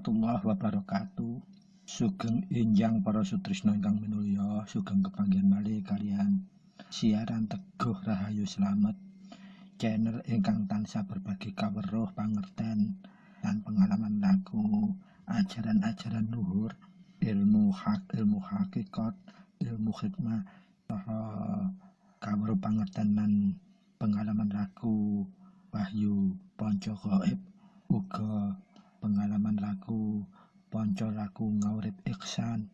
warahmatullahi wabarakatuh. Sugeng enjang para sutrisna ingkang minulya, sugeng kepanggihan malih kalian siaran Teguh Rahayu Slamet, channel ingkang tansah berbagi kaweruh pangerten dan pengalaman laku, ajaran-ajaran luhur, ilmu hakikat, ilmu hikmah, saha kaweruh pangerten lan pengalaman laku wahyu panca gaib, uga pengalaman laku panca laku ngaurip ihsan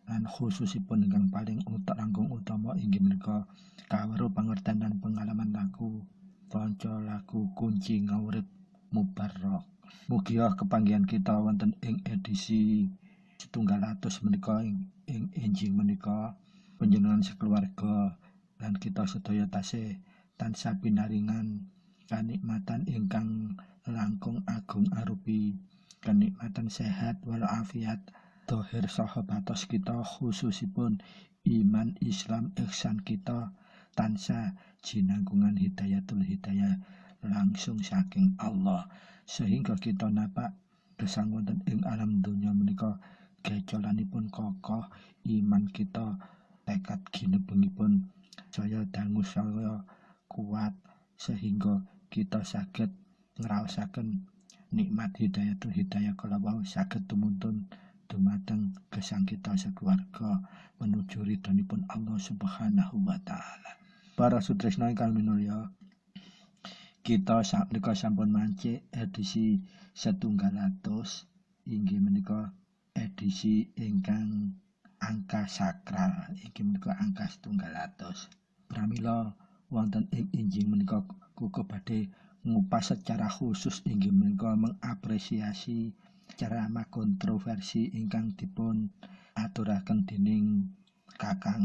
lan khususipun ingkang paling langkung utama inggih menika kaweruh pangerten dan pengalaman laku panca laku kunci ngaurip mubarok. Mugi kepanggihan kita wonten ing edisi 100 menika ing enjing menika panjenengan sekeluarga lan kita sedaya tasih tansah pinaringan kanikmatan ingkang langkung agung arupi kenikmatan sehat walafiat dohir saha batos kita, khususipun iman Islam ihsan kita tansah jinangkungan hidayatul hidayah langsung saking Allah, sehingga kita napak gesang wonten ing alam donya menika gecolanipun kokoh, iman kita tekad ginebengipun saya dangu saya kuat, sehingga kita saged ngraosaken nikmat hidayatul hidayah kalawau saged tumuntun dumateng gesang kita sekeluarga menuju ridhonipun Allah Subhanahu wa taala. Para sutresna ingkang minulya, kita sapunika sampun mancik edisi 100 inggih menika edisi ingkang angka sakral, inggih menika angka 100. Pramila wonten ing injing menika kuku badhe ngupas secara khusus inggih menika mengapresiasi ceramah kontroversi ingkang dipun aturaken dening Kakang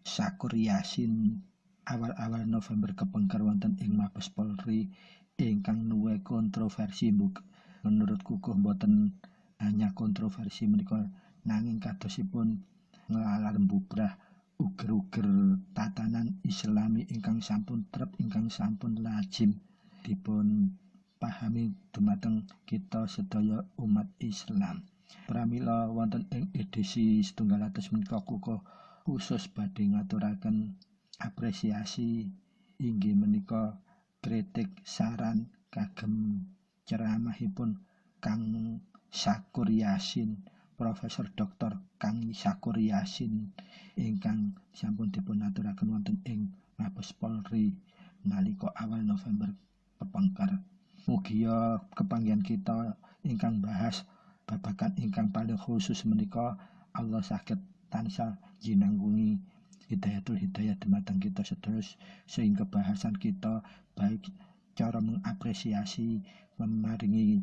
Syakur Yasin awal-awal November kepengker wonten ing Mabes Polri ingkang nuwe kontroversi menurut kukuh boten hanya kontroversi menika nanging kadosipun nglalar bubrah uger-uger tatanan Islami ingkang sampun trep ingkang sampun lazim dipun pahami dumateng kita sedaya umat Islam. Pramila wonten ing edisi 100 menika kukuh khusus badhe ngaturaken apresiasi inggih menika kritik saran kagem ceramahipun Kang Syakur Yasin, Profesor Dr. Kang Syakur Yasin ingkang sampun dipun aturaken wonten ing Mabes Polri nalika awal November kepengker. Mugi kepanggihan kita ingkang bahas babagan ingkang paling khusus menika Allah saged tansah jinangkungi hidayatul hidayah dumateng kita sedaya, sehingga bahasan kita baik cara mengapresiasi, memaringi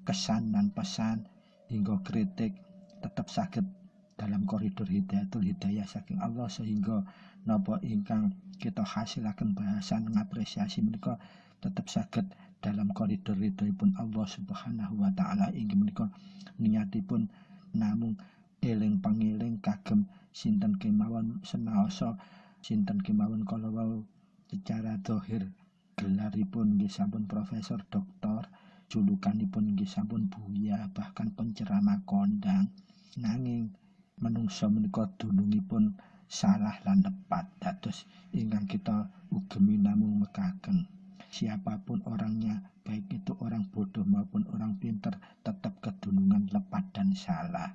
kesan dan pesan hingga kritik tetap saged dalam koridor hidayatul hidayah saking Allah, sehingga napa ingkang kita hasilaken bahasan ngapresiasi menika tetap saged dalam koridor ridhoipun Allah Subhanahu wa taala inggih menika niatipun namung eling pangeling kagem sinten kemawon senaosa sinten kemawon kalawau secara zahir gelaripun nggih sampun profesor doktor, julukanipun nggih sampun buya, bahkan penceramah kondang, nanging manungsa menika dunungipun salah lan tepat dados ingkang kita ugemi namung mekaken. Siapapun orangnya, baik itu orang bodoh maupun orang pintar, tetap kedunungan lepat dan salah.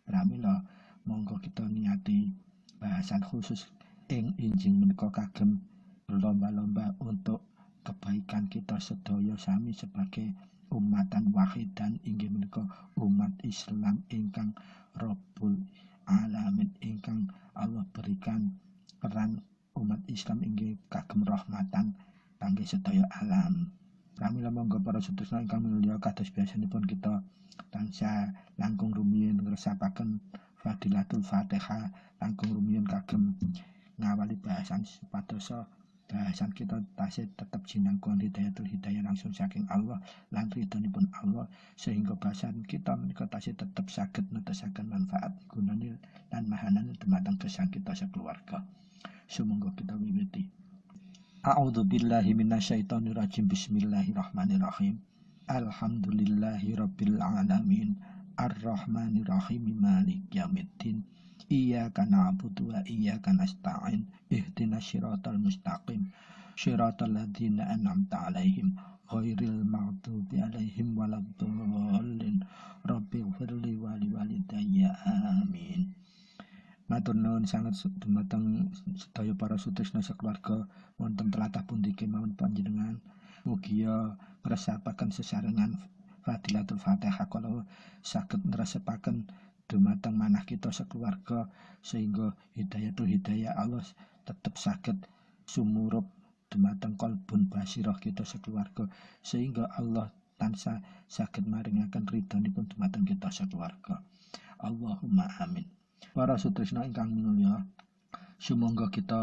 Pramila monggo kita niati bahasan khusus ing injing menika kagem berlomba-lomba untuk kebaikan kita sedaya sami sebagai umatan wahidan inggih menika umat Islam ingkang Rabbul Alamin, ingkang Allah berikan peran umat Islam inggih kagem rahmatan kangge sedaya alam. Pramila monggo para sedherek ingkang minulya, kados biasanipun kita tansah langkung rumiyin ngresapaken Fadilatul Fatihah, langkung rumiyin kagem ngawali bahasan supadosa bahasan kita tasih tetap jinangkungan hidayatul hidayah langsung saking Allah lan ridhonipun Allah, sehingga bahasan kita menika tasih tetap saged netesaken manfaat gunane lan mahanane dumateng gesang kita sekeluarga. Sumangga kita wiwiti. A'udzu billahi minasyaitonir rajim. Bismillahirrahmanirrahim. Alhamdulillahirabbil alamin. Ar-Rahmanir Rahim Malik Yaumiddin Iyyaka na'budu wa iyyaka nasta'in ihdinas siratal mustaqim siratal ladzina an'amta 'alaihim ghairil maghdubi 'alaihim waladdallin rabbighfirli wa liwalidayya amin. Matur nuwun sanget dumateng sedaya para sutresna sakeluarga wonten tlatah pundi kemawon panjenengan mugia ngresapaken sesarengan Fadilatul Fatihah kalau saged ngresapaken dumateng manah kita sakeluarga sehingga hidayah Allah tetap saged sumurup dumateng qalbun basirah kita sakeluarga sehingga Allah tansah saged maringaken ridhonipun dumateng kita sakeluarga. Allahumma amin. Para sutresna ingkang minulya, sumangga kita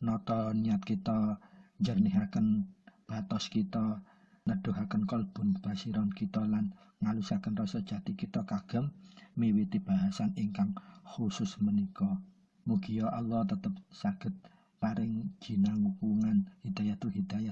nata niat kita jernihaken batos kita neduhaken kalbun basiron kita lan ngalusaken rasa jati kita kagem miwiti bahasan ingkang khusus menika. Mugia Allah tetep saged paring jinangupungan hidayah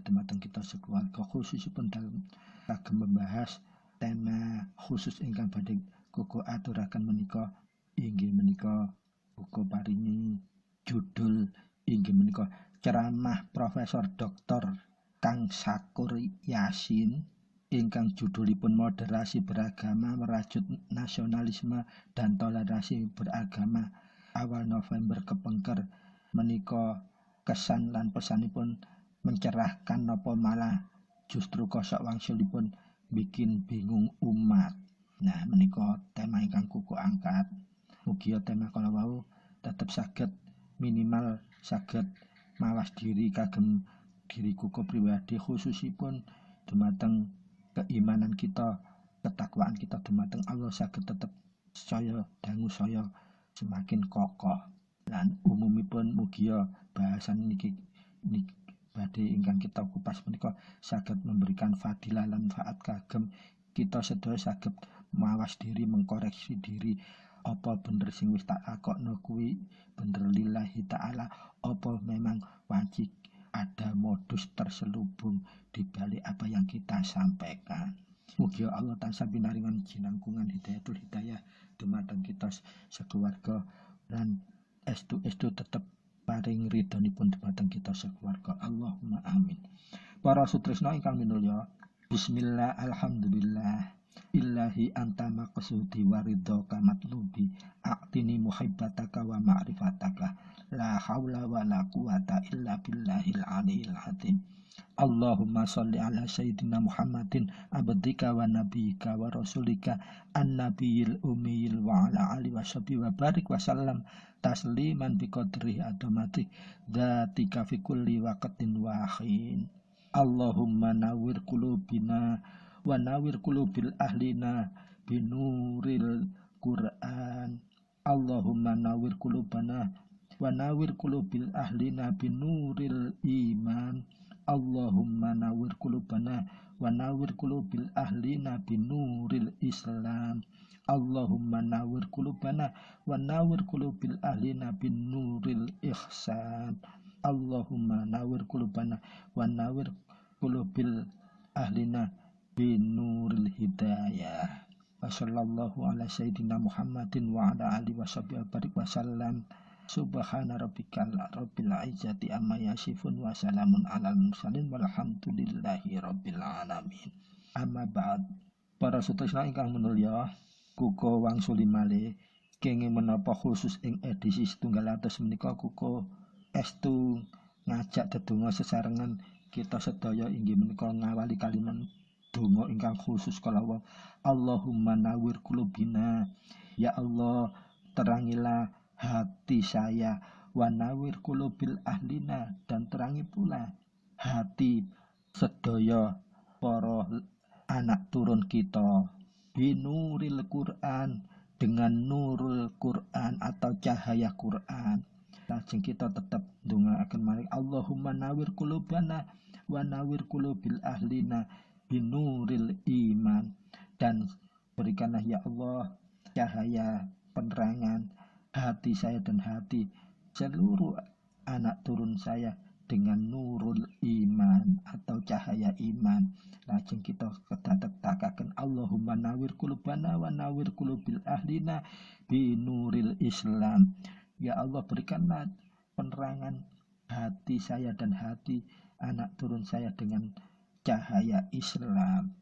dumateng kita sekeluarga khususipun dalam kagem membahas tema khusus ingkang badhe kuku aturaken menika inggih menika uga paringi judul inggih menika ceramah Profesor Dr. Kang Sakur Yasin ingkang judulipun moderasi beragama merajut nasionalisme dan toleransi beragama awal November kepengker menika kesan lan pesanipun mencerahkan napa malah justru kosok wangsulipun bikin bingung umat. Nah menika tema ingkang kuku angkat. Mugia tema kala wau tetep saged minimal saged mawas diri kagem diri kuku pribadi khususipun dumateng keimanan kita, ketakwaan kita dumateng Allah saged tetep saya dangu saya semakin kokoh. Lan umumipun mugia bahasan niki badhe ingkang kita kupas menika saged memberikan fadilah lan manfaat kagem kita sedaya saged mawas diri mengkoreksi diri apa bener sing wis tak akokno kuwi bener lillahi ta'ala apa memang wajib ada modus terselubung di balik apa yang kita sampaikan. Mugia Allah tansah pinaringan jinangkungan hidayah dumateng kita sekeluarga lan estu tetep paring ridhonipun dumateng kita sekeluarga. Allahumma amin. Para sutresna ingkang minulya, bismillah alhamdulillah illahi anta maqsudi wa ridhaka matlubi a'tini muhibbataka wa ma'rifataka la haula wa la quwata illa billahil aliyil azim. Allahumma sholli ala sayyidina Muhammadin abdika wa nabiyyika wa rasulika an-nabiyil ummiyil wa ala alihi washabihi wa barik wa sallam tasliman biqadri adamati dzatika fi kulli waqtin wa hin. Allahumma nawwir qulubina wa nawwir qulubil ahlina binuril Qur'an. Allahumma nawwir qulubana wa nawwir qulubil ahlina binuril iman. Allahumma nawwir qulubana wa nawwir qulubil ahlina binuril Islam. Allahumma nawwir qulubana wa nawwir qulubil ahlina binuril ihsan. Allahumma nawwir qulubana wa nawwir qulubil ahlina binuril hidayah. Wa sallallahu ala sayyidina Muhammadin wa ala alihi washabihi barik wasallam. Subhana rabbikal rabbil izzati amma yasifun wa salamun alal mursalin walhamdulillahi rabbil alamin. Amma ba'd. Para sutresna ingkang minulya, kuko wangsuli malih kenging menapa khusus ing edisi 100 menika kuko estu ngajak dedonga sesarengan kita sedaya inggih menika ngawali kalimat donga ingkang khusus kalawau Allahumma nawwir qulubina, ya Allah terangilah hati saya, wa nawwir qulubil ahlina dan terangi pula hati sedaya para anak turun kita binuril Quran dengan nurul Quran atau cahaya Quran. Lajeng kita tetap ndongaaken malih Allahumma nawwir qulubana wa nawwir qulubil ahlina binuril iman dan berikanlah ya Allah cahaya penerangan hati saya dan hati seluruh anak turun saya dengan nurul iman atau cahaya iman. Lajeng kita kedatetakaken Allahumma nawir qulubana wa nawir qulubil ahlina bi nuril Islam. Ya Allah, berikanlah penerangan hati saya dan hati anak turun saya dengan cahaya Islam.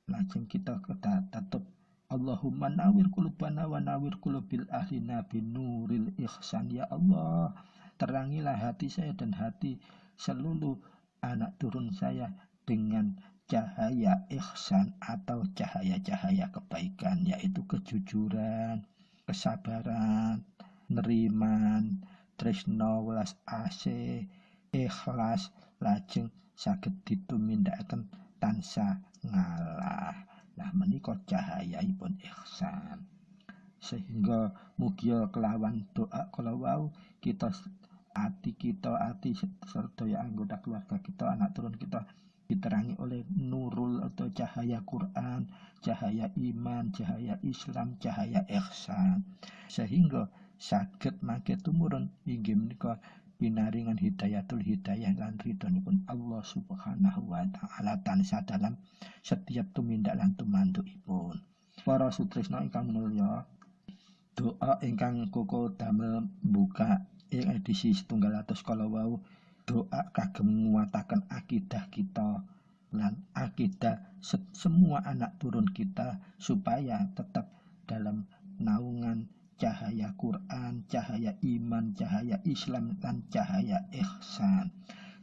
Lajeng kita kedatetep Allahumma nawir qulubana wa nawir qulubil ahlina bi nuril ihsan. Ya Allah, terangilah hati saya dan hati seluruh anak turun saya dengan cahaya ihsan atau cahaya-cahaya kebaikan, yaitu kejujuran, kesabaran, neriman, tresno welas asih, ikhlas, lajeng saged ditumindakaken tansah ngalah. Lah menika cahayaipun ihsan. Sehingga mugia kelawan doa kala wau kita ati sedaya anggota keluarga kita, anak turun kita diterangi oleh nurul atau cahaya Quran, cahaya iman, cahaya Islam, cahaya ihsan, sehingga saged mangke tumurun inggih menika pinaringan hidayatul hidayah lan ridhonipun Allah Subhanahu wa taala tansah dalam setiap tumindak lan tumandukipun. Para sutresna ingkang mulya, doa ingkang koko damel buka ing edisi 100 kala wau, doa kagem nguwataken akidah kita lan akidah semua anak turun kita supaya tetap dalam naungan cahaya Quran, cahaya iman, cahaya Islam, dan cahaya ihsan.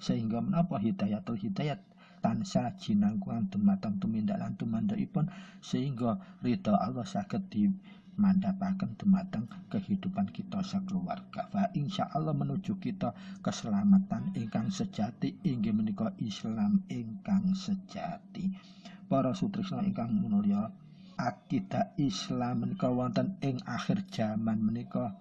Sehingga menapa hidayatul hidayat tansah jinangkungan dumateng tumindak lan tumandhakipun, sehingga ridha Allah saged dimandhapaken dumateng kehidupan kita sakeluarga. Fa insyaallah menuju kita keselamatan ingkang sejati inggih menika Islam ingkang sejati. Para sutresna ingkang minulya, akidah Islam menika wonten ing akhir zaman menika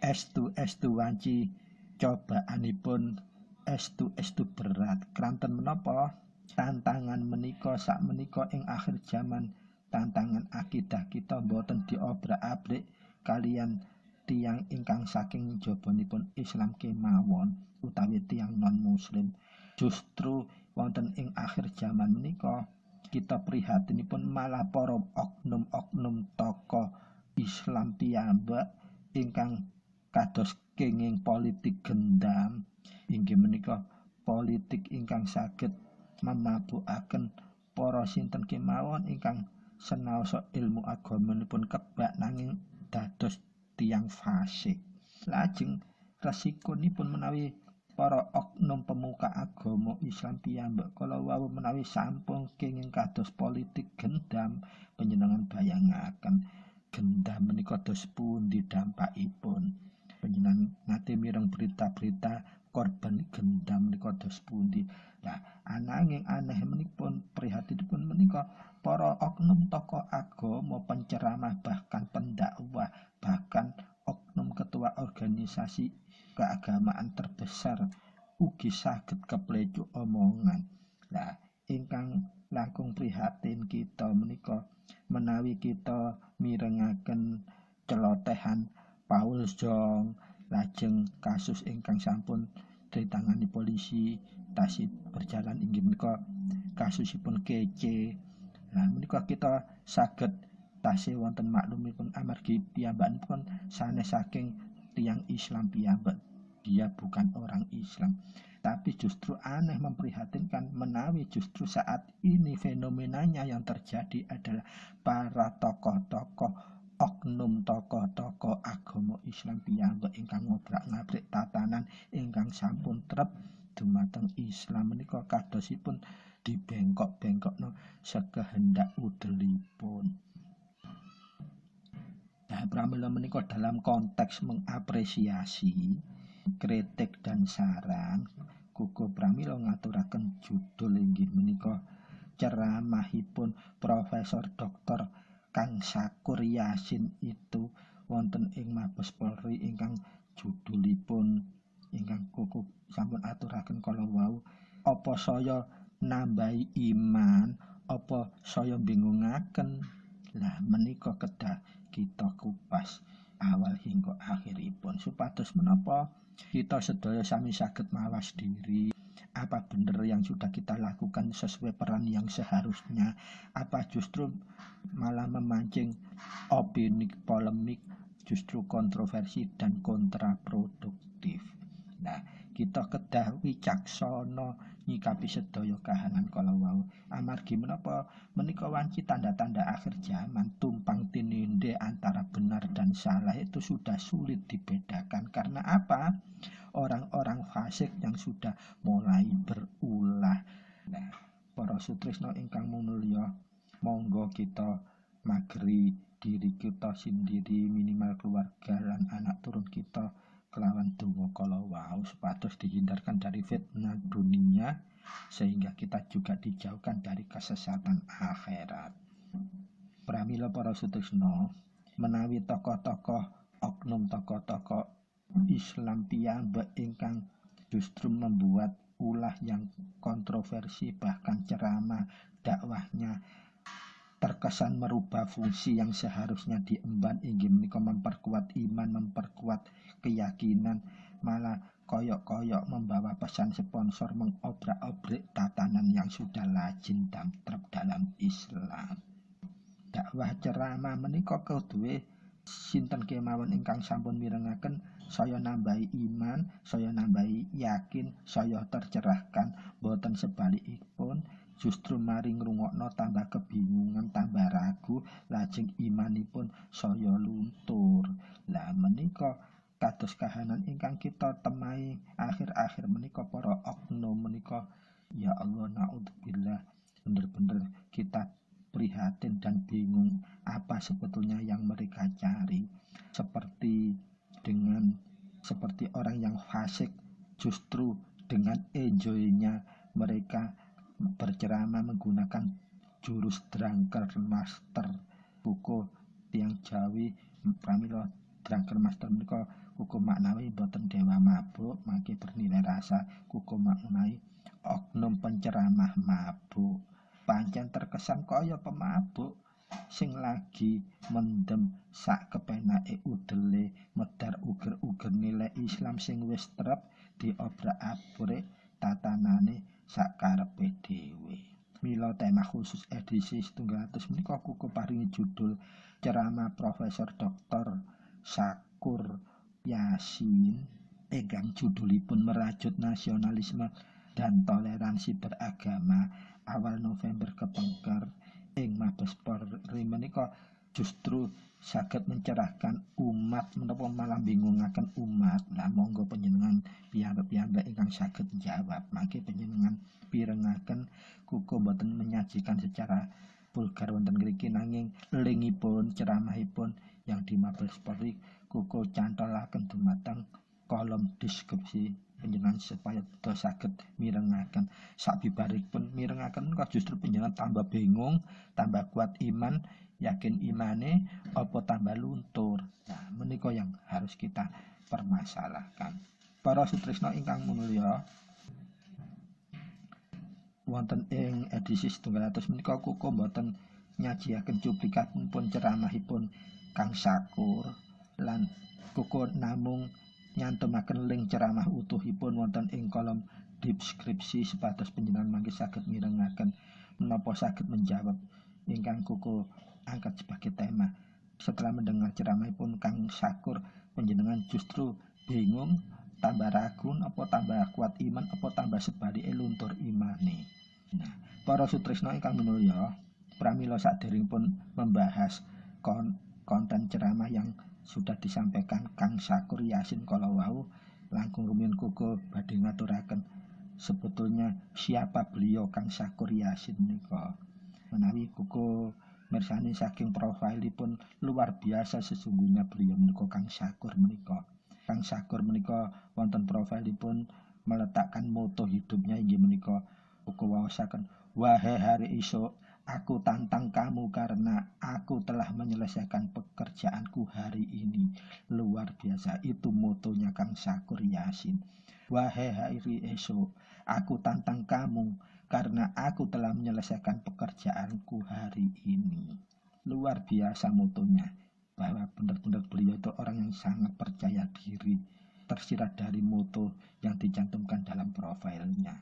estu wanci cobaanipun estu berat. Kranten menapa tantangan menika sak menika ing akhir zaman, tantangan akidah kita boten diobrak-abrik kalian tiang ingkang saking jabanipun Islam kemawon utawi tiang non muslim. Justru wonten ing akhir zaman menika kita prihatinipun malah para oknum-oknum tokoh Islam piyambak ingkang kados kenging politik gendam, inggih menika politik ingkang saged mamabukaken para sinten kemawon ingkang senaosa ilmu agamanipun kebak nanging dados tiyang fasik. Lajeng resikonipun menawi para oknum pemuka agama Islam piyambak kala wau menawi sampun kenging kados politik gendam, panjenengan bayangaken gendam menika dos pundi dampakipun. Panjenengan nate mireng berita-berita korban gendam menika dos pundi. Lah ananging aneh menipun prihatinipun menika para oknum tokoh agama, penceramah, bahkan pendakwah, bahkan oknum ketua organisasi keagamaan terbesar ugi saged keplecuk omongan. Lah ingkang langkung prihatin kita menika menawi kita mirengaken celotehan Paul Jong, lajeng kasus ingkang sampun ditangani polisi tasih berjalan inggih menika kasusipun kece. Nah menika kita saged tasih wonten maklumipun amargi piyambakipun sanes saking tiang Islam piyambak. Dia bukan orang Islam, tapi justru aneh memprihatinkan menawi justru saat ini fenomenanya yang terjadi adalah para tokoh-tokoh oknum tokoh-tokoh agama Islam piyambak ingkang ngobrak-ngabrik tatanan ingkang sampun trep dumateng Islam menika kadosipun dibengkok-bengkokno sekehendak udelipun. Nah, pramila menika dalam konteks mengapresiasi, kritik dan saran, kuku pramila ngaturaken judul inggih menika ceramahipun Profesor Dr. Kang Sakur Yasin itu wonten ing Mabes Polri ingkang judulipun ingkang kuku sampun aturaken kala wau, apa saya nambahi iman, apa saya bingungaken. Lah menika kedah kita kupas awal hingga akhiripun, supados menapa kita sedaya sami saged mawas diri. Apa benar yang sudah kita lakukan sesuai peran yang seharusnya? Apa justru malah memancing opini polemik, justru kontroversi dan kontraproduktif. Nah, kita kedah wicaksana nyikapi sedaya kahanan kala wau. Amargi menapa menika wanci tanda-tanda akhir zaman, tumpang tindih antara benar dan salah itu sudah sulit dibedakan. Karena apa? Orang-orang fasik yang sudah mulai berulah. Nah, para sutrisno ingkang mulya, monggo kita mageri diri kita sendiri, minimal keluarga lan anak turun kita kelawan donga kala wau supados dihindarkan dari fitnah dunia sehingga kita juga dijauhkan dari kesesatan akhirat. Pramila para sutrisno, menawi tokoh-tokoh oknum tokoh-tokoh Islam piyambak ingkang justru membuat ulah yang kontroversi, bahkan ceramah dakwahnya terkesan merubah fungsi yang seharusnya diemban, inggih menika memperkuat iman, memperkuat keyakinan, malah koyok-koyok membawa pesan sponsor, mengobrak-abrik tatanan yang sudah lazim dalam Islam. Dakwah ceramah menika keduwe sinten kemawon ingkang sampun mirengaken saya nambahi iman, saya nambahi yakin, saya tercerahkan, boten sebalikipun justru mari ngrungokno tambah kebingungan, tambah ragu, lajeng imanipun saya luntur. Lah menika kados kahanan ingkang kita temai akhir-akhir menika para oknum menika, ya Allah naudzubillah, bener-bener kita prihatin dan bingung apa sebetulnya yang mereka cari. Seperti orang yang fasik, justru dengan enjoynya mereka berceramah menggunakan jurus drunken master. Buku tiang Jawi pramila drunken master menika kuku maknawi boten dewa mabuk, mangke bernilai rasa, kuku maknawi oknum penceramah mabuk. Pancen terkesan kaya pemabuk sing lagi mendem sak kepenake udele, medar uger-uger nilai Islam sing wis trep diobrak-abrik tatanane sak karepe dhewe. Mila tema khusus edisi 100 menika kuku paringi judul ceramah Profesor Dr. Sakur Yasin ingkang judulipun merajut nasionalisme dan toleransi beragama awal November kepengker ing Mabes Polri menika justru saged mencerahkan umat menapa malah bingungaken umat. Lah monggo panjenengan piyambak ingkang saged jawab, mangke panjenengan pirengaken kuku boten menyajikan secara vulgar wonten mriki, nanging lingipun ceramahipun yang di Mabes Polri kuku cantolaken dumateng kolom deskripsi panjenengan supaya saged mirengaken. Sabibaripun mirengaken kok justru panjenengan tambah bingung, tambah kuat iman, yakin imane apa tambah luntur. Nah, menika yang harus kita permasalahkan. Para sutrisno ingkang mulya, wonten ing edisi 100 menika kuku boten nyajiaken cuplikanipun ceramahipun Kang Sakur lan kuku namung nyantumaken link ceramah utuhipun wonten ing kolom deskripsi supados panjenengan mangke saged mirengaken menapa saged menjawab ingkang kuku angkat sebagai tema. Setelah mendengar ceramahipun Kang Sakur, panjenengan justru bingung, tambah ragu, apa tambah kuat iman, apa tambah sebalike luntur imane. Nah, para sutrisno ingkang minulya, pramila saderengipun membahas konten ceramah yang sudah disampaikan Kang Sakur Yasin kala wau, langkung rumiyin kuku badhe ngaturaken sebetulnya siapa beliau Kang Sakur Yasin nika. Menawi kuku mirsani saking profilipun luar biasa sesungguhnya beliau menika Kang Sakur menika. Kang Sakur menika wonten profilipun meletakkan moto hidupnya inggih menika kuku waosaken, wahai hari esok, aku tantang kamu karena aku telah menyelesaikan pekerjaanku hari ini. Luar biasa, itu motonya Kang Sakur Yasin. Wahai hari esok, aku tantang kamu karena aku telah menyelesaikan pekerjaanku hari ini. Luar biasa motonya. bahwa benar-benar beliau itu orang yang sangat percaya diri, tersirat dari moto yang dicantumkan dalam profilnya.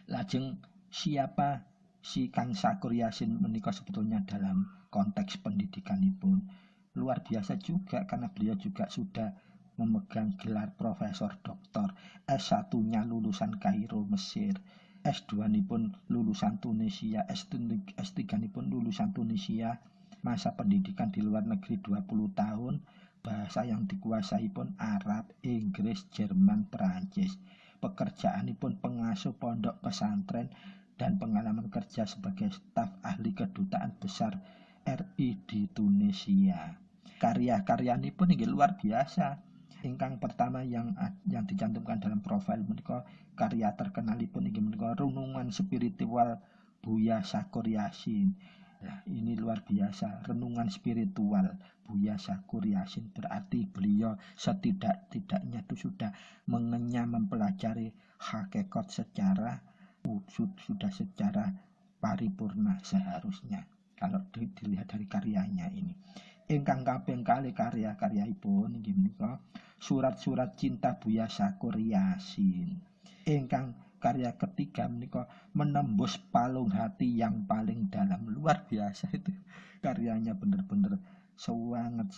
Lajeng siapa si Kang Sakur Yasin menika sebetulnya dalam konteks pendidikanipun luar biasa juga, karena beliau juga sudah memegang gelar profesor doktor, S1-nya lulusan Kairo, Mesir, S2 pun lulusan Tunisia, S3 pun lulusan Tunisia. Masa pendidikan di luar negeri 20 tahun, bahasa yang dikuasai pun Arab, Inggris, Jerman, Perancis. Pekerjaan pun pengasuh pondok pesantren dan pengalaman kerja sebagai staf ahli kedutaan besar RI di Tunisia. Karya-karyanipun inggih luar biasa. Ingkang pertama yang dicantumkan dalam profil menika karya terkenalipun inggih menika Renungan Spiritual Buya Sakur Yasin. Nah, ini luar biasa, renungan spiritual Buya Sakur Yasin, berarti beliau setidak-tidaknya itu sudah mengenyam mempelajari hakikat sudah secara paripurna seharusnya kalau dilihat dari karyanya ini. Ingkang kaping kalih karya-karyaipun inggih menika Surat-surat Cinta Buya Sakur Yasin. Ingkang karya ketiga menika Menembus Palung Hati yang Paling Dalam. Luar biasa itu karyanya, benar-benar sangat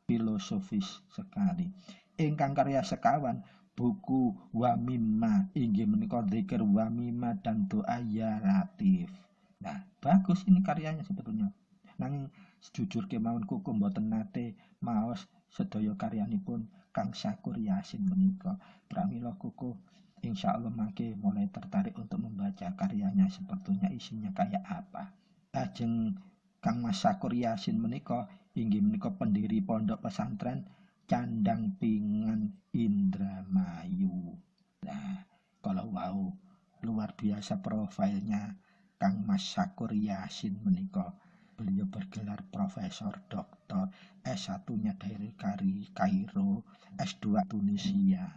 filosofis sekali. Ingkang karya sekawan buku Wamima inggih menika Dzikir Wamima dan Doa Ya Latif. Nah, bagus ini karyanya sebetulnya. Nanging jujur kemawon kuku mboten nate maos sedaya karyanipun Kang Sakur Yasin menika. Pramila kuku insyaallah mangke mulai tertarik untuk membaca karyanya, sebetulnya isinya kayak apa. Lajeng Kang Mas Sakur Yasin menika inggih menika pendiri pondok pesantren Candang Pingan Indramayu. Nah, kalau wow luar biasa profilnya Kang Mas Sakur Yasin menika. Beliau bergelar profesor doktor, S1-nya dari Kairo, S2 Tunisia,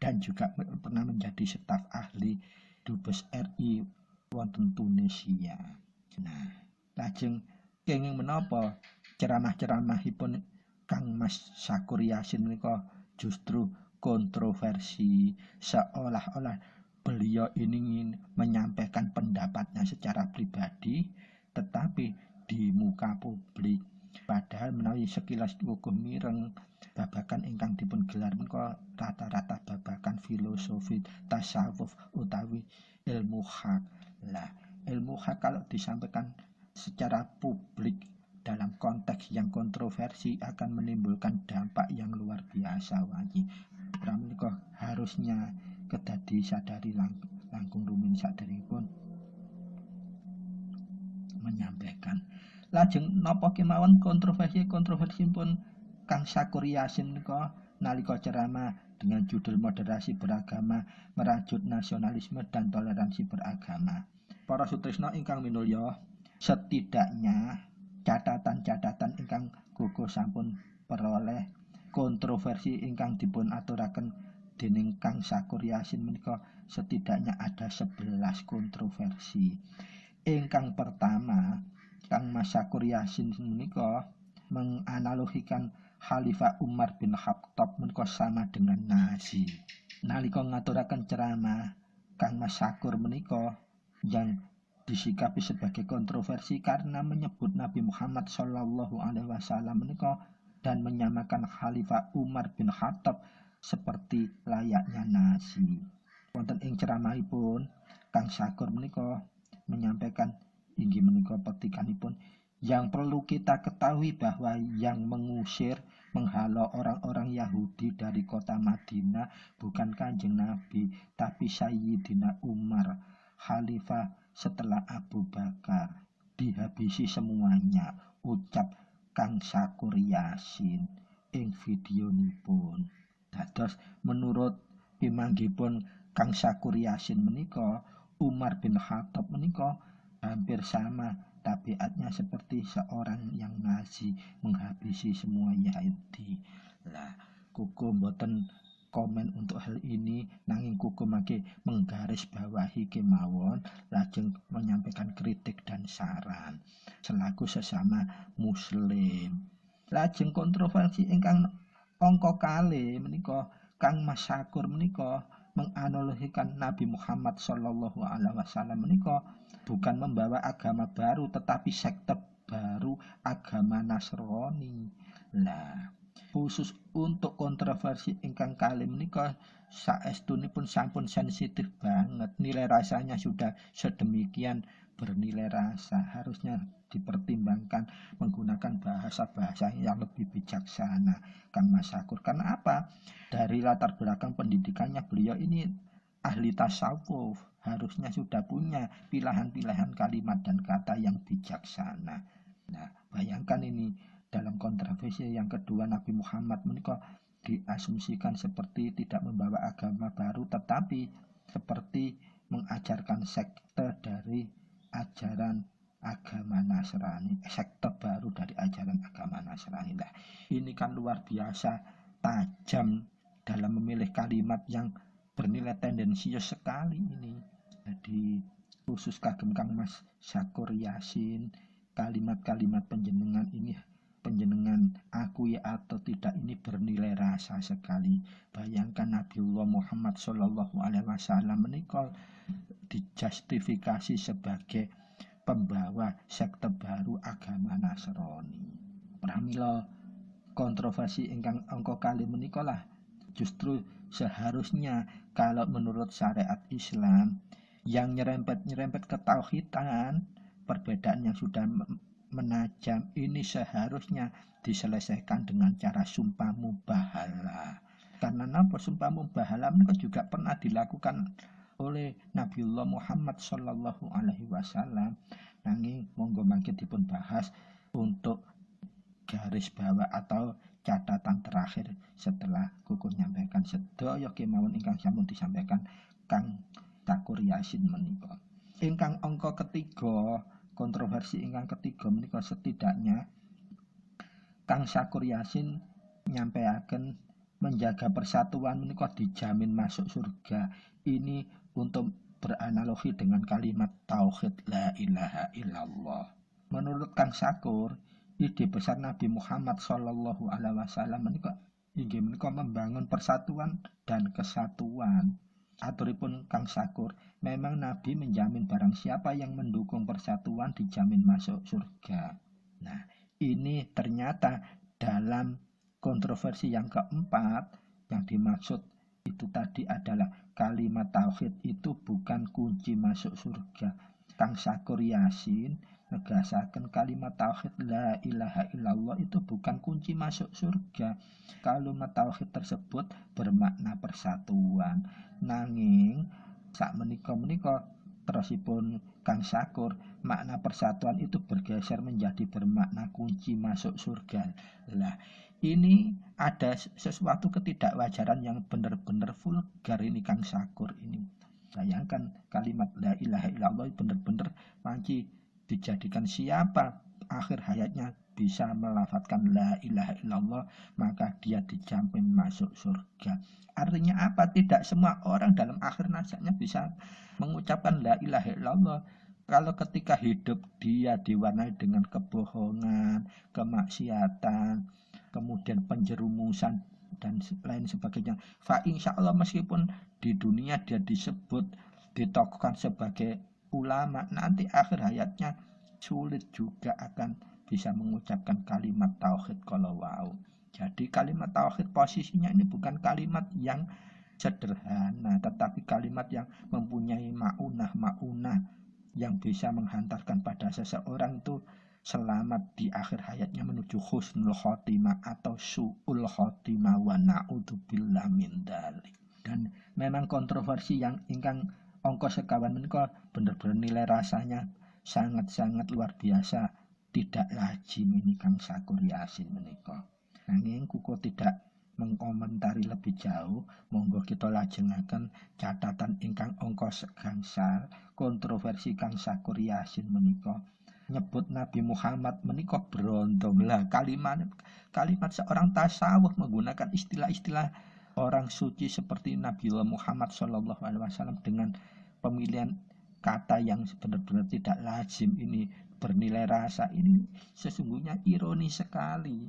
dan juga pernah menjadi staf ahli Dubes RI wonten Tunisia. Nah, lajeng kenging menapa ceramah-ceramahipun Kang Mas Sakur Yasin menika justru kontroversi, seolah-olah beliau ingin menyampaikan pendapatnya secara pribadi, tetapi di muka publik. Padahal menawi sekilas hukum mireng babakan ingkang dipun gelar menika rata-rata babakan filosofi, tasawuf utawi ilmu hak. Lah, ilmu hak kalau disampaikan secara publik dalam konteks yang kontroversi akan menimbulkan dampak yang luar biasa waji. Pramila harusnya kedadi sadari langkung rumin saderengipun menyampaikan. Lajeng napa kemawon kontroversi pun Kang Sakur Yasin menika nalika ceramah dengan judul Moderasi Beragama, Merajut Nasionalisme dan Toleransi Beragama. Para sutresna ingkang minulya, setidaknya catatan-catatan ingkang kuku sampun peroleh kontroversi ingkang dipun aturaken dening Kang Sakur Yasin menika setidaknya ada 11 kontroversi. Ingkang pertama, Kang Mas Sakur Yasin menika menganalogikan Khalifah Umar bin Khattab menika sama dengan Nazi. Nalika ngaturaken ceramah, Kang Mas Sakur menika yang disikapi sebagai kontroversi karena menyebut Nabi Muhammad Shallallahu Alaihi Wasallam menika dan menyamakan Khalifah Umar bin Khattab seperti layaknya Nazi. Wonten ing ceramahipun Kang Sakur menika menyampaikan inggih menika petikanipun, yang perlu kita ketahui bahwa yang mengusir menghalau orang-orang Yahudi dari kota Madinah bukan Kanjeng Nabi, tapi Sayyidina Umar, khalifah setelah Abu Bakar. Dihabisi semuanya, ucap Kang Sakur Yasin ing videonipun. Dados menurut pimanggipun Kang Sakur Yasin menika Umar bin Khattab menika hampir sama tabiatnya seperti seorang yang Nazi menghabisi semua Yahudi. Lah, kuku mboten komen untuk hal ini, nanging kukumake menggaris bawahi kemawon, lajeng menyampaikan kritik dan saran selaku sesama muslim. Lajeng kontroversi ingkang angka kalih menika Kang Mas Syakur menika menganalogikan Nabi Muhammad sallallahu alaihi wasallam menika bukan membawa agama baru tetapi sekte baru, agama Nasrani. Lah, khusus untuk kontroversi ingkang kalih menika saestunipun sampun sensitif banget. Nilai rasanya sudah sedemikian bernilai rasa, harusnya dipertimbangkan menggunakan bahasa-bahasa yang lebih bijaksana, Kang Mas Syakur. Karena apa? Dari latar belakang pendidikannya beliau ini ahli tasawuf, harusnya sudah punya pilihan-pilihan kalimat dan kata yang bijaksana. Nah, bayangkan ini dalam kontroversi yang kedua, Nabi Muhammad menika diasumsikan seperti tidak membawa agama baru, tetapi seperti mengajarkan sekte dari ajaran agama Nasrani, sekte baru dari ajaran agama Nasrani. Nah, ini kan luar biasa tajam dalam memilih kalimat yang bernilai tendensius sekali ini. Jadi khusus kagem Kang Mas Syakur Yasin, kalimat-kalimat penjenengan ini penjenengan akui atau tidak ini bernilai rasa sekali. Bayangkan Nabiullah Muhammad sallallahu alaihi wasallam menika dijustifikasi sebagai pembawa sekte baru agama Nasrani. Pramila kontroversi ingkang angka kalih menika lah justru seharusnya kalau menurut syariat Islam yang nyerempet-nyerempet ketauhidan, perbedaan yang sudah menajam ini seharusnya diselesaikan dengan cara sumpah mubahalah. Karena napa sumpah mubahalah itu juga pernah dilakukan oleh Nabiullah Muhammad sallallahu alaihi wasallam. Nanging monggo mangke dipun bahas untuk garis bawah atau catatan terakhir setelah kuku nyampaikan sedaya kemawon ingkang sampun disampaikan Kang Syakur Yasin menika. Ingkang angka ketiga, kontroversi ingkang ketiga menika setidaknya Kang Syakur Yasin nyampaikan menjaga persatuan menika dijamin masuk surga. Ini untuk beranalogi dengan kalimat tauhid la ilaha illallah. Menurut Kang Syakur, ide besar Nabi Muhammad sallallahu alaihi wasallam menika inggih menika membangun persatuan dan kesatuan. Aturipun Kang Syakur, memang Nabi menjamin barang siapa yang mendukung persatuan dijamin masuk surga. Nah, ini ternyata dalam kontroversi yang keempat yang dimaksud itu tadi adalah kalimat tauhid itu bukan kunci masuk surga. Kang Syakur Yasin negasaken kalimat tauhid la ilaha illallah itu bukan kunci masuk surga. Kalimat tauhid tersebut bermakna persatuan. Nanging sak menika terusipun Kang Syakur, makna persatuan itu bergeser menjadi bermakna kunci masuk surga. Lah, ini ada sesuatu ketidakwajaran yang benar-benar vulgar ini Kang Syakur ini. Bayangkan kalimat la ilaha illallah benar-benar panci dijadikan siapa akhir hayatnya bisa melafadzkan la ilaha illallah maka dia dijamin masuk surga. Artinya apa? Tidak semua orang dalam akhir nasabnya bisa mengucapkan la ilaha illallah. Kalau ketika hidup dia diwarnai dengan kebohongan, kemaksiatan, kemudian penjerumusan dan lain sebagainya. Fa insya Allah meskipun di dunia dia disebut ditokohkan sebagai ulama, nanti akhir hayatnya sulit juga akan bisa mengucapkan kalimat tauhid kalau wau. Jadi kalimat tauhid posisinya ini bukan kalimat yang sederhana, tetapi kalimat yang mempunyai maunah yang bisa menghantarkan pada seseorang itu selamat di akhir hayatnya menuju husnul khotimah atau su'ul khotimah wa na'udzubillah min dzalik. Dan memang kontroversi yang ingkang angka sekawan menika bener-bener nilai rasanya sangat-sangat luar biasa, tidak lazim ini Kang Syakur Yasin menika. Nanging kuko tidak mengkomentari lebih jauh, monggo kita lajengaken catatan ingkang angka gangsal kontroversi Kang Syakur Yasin menika. Nyebut Nabi Muhammad menika berondong lah, kalimat seorang tasawuf menggunakan istilah-istilah orang suci seperti Nabiullah Muhammad SAW dengan pemilihan kata yang benar-benar tidak lazim ini, bernilai rasa ini, sesungguhnya ironi sekali.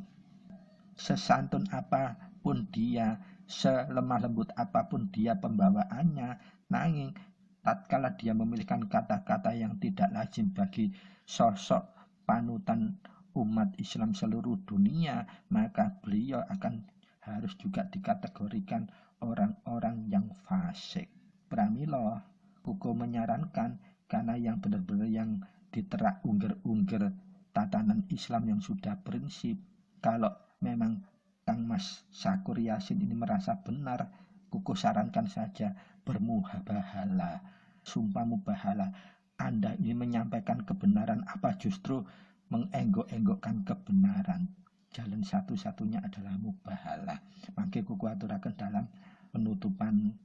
Sesantun apapun dia, selemah lembut apapun dia pembawaannya, nanging tatkala dia memilihkan kata-kata yang tidak lazim bagi sosok panutan umat Islam seluruh dunia, maka beliau akan harus juga dikategorikan orang-orang yang fasik. Pramila Kuko menyarankan, karena yang benar-benar yang diterak ungger-ungger tatanan Islam yang sudah prinsip, kalau memang Kang Mas Syakur Yasin ini merasa benar, Kuko sarankan saja bermubahalah, sumpah mubahalah. Anda ini menyampaikan kebenaran apa justru mengenggok-enggokkan kebenaran? Jalan satu-satunya adalah mubahalah. Mangke Kuko aturaken dalam penutupan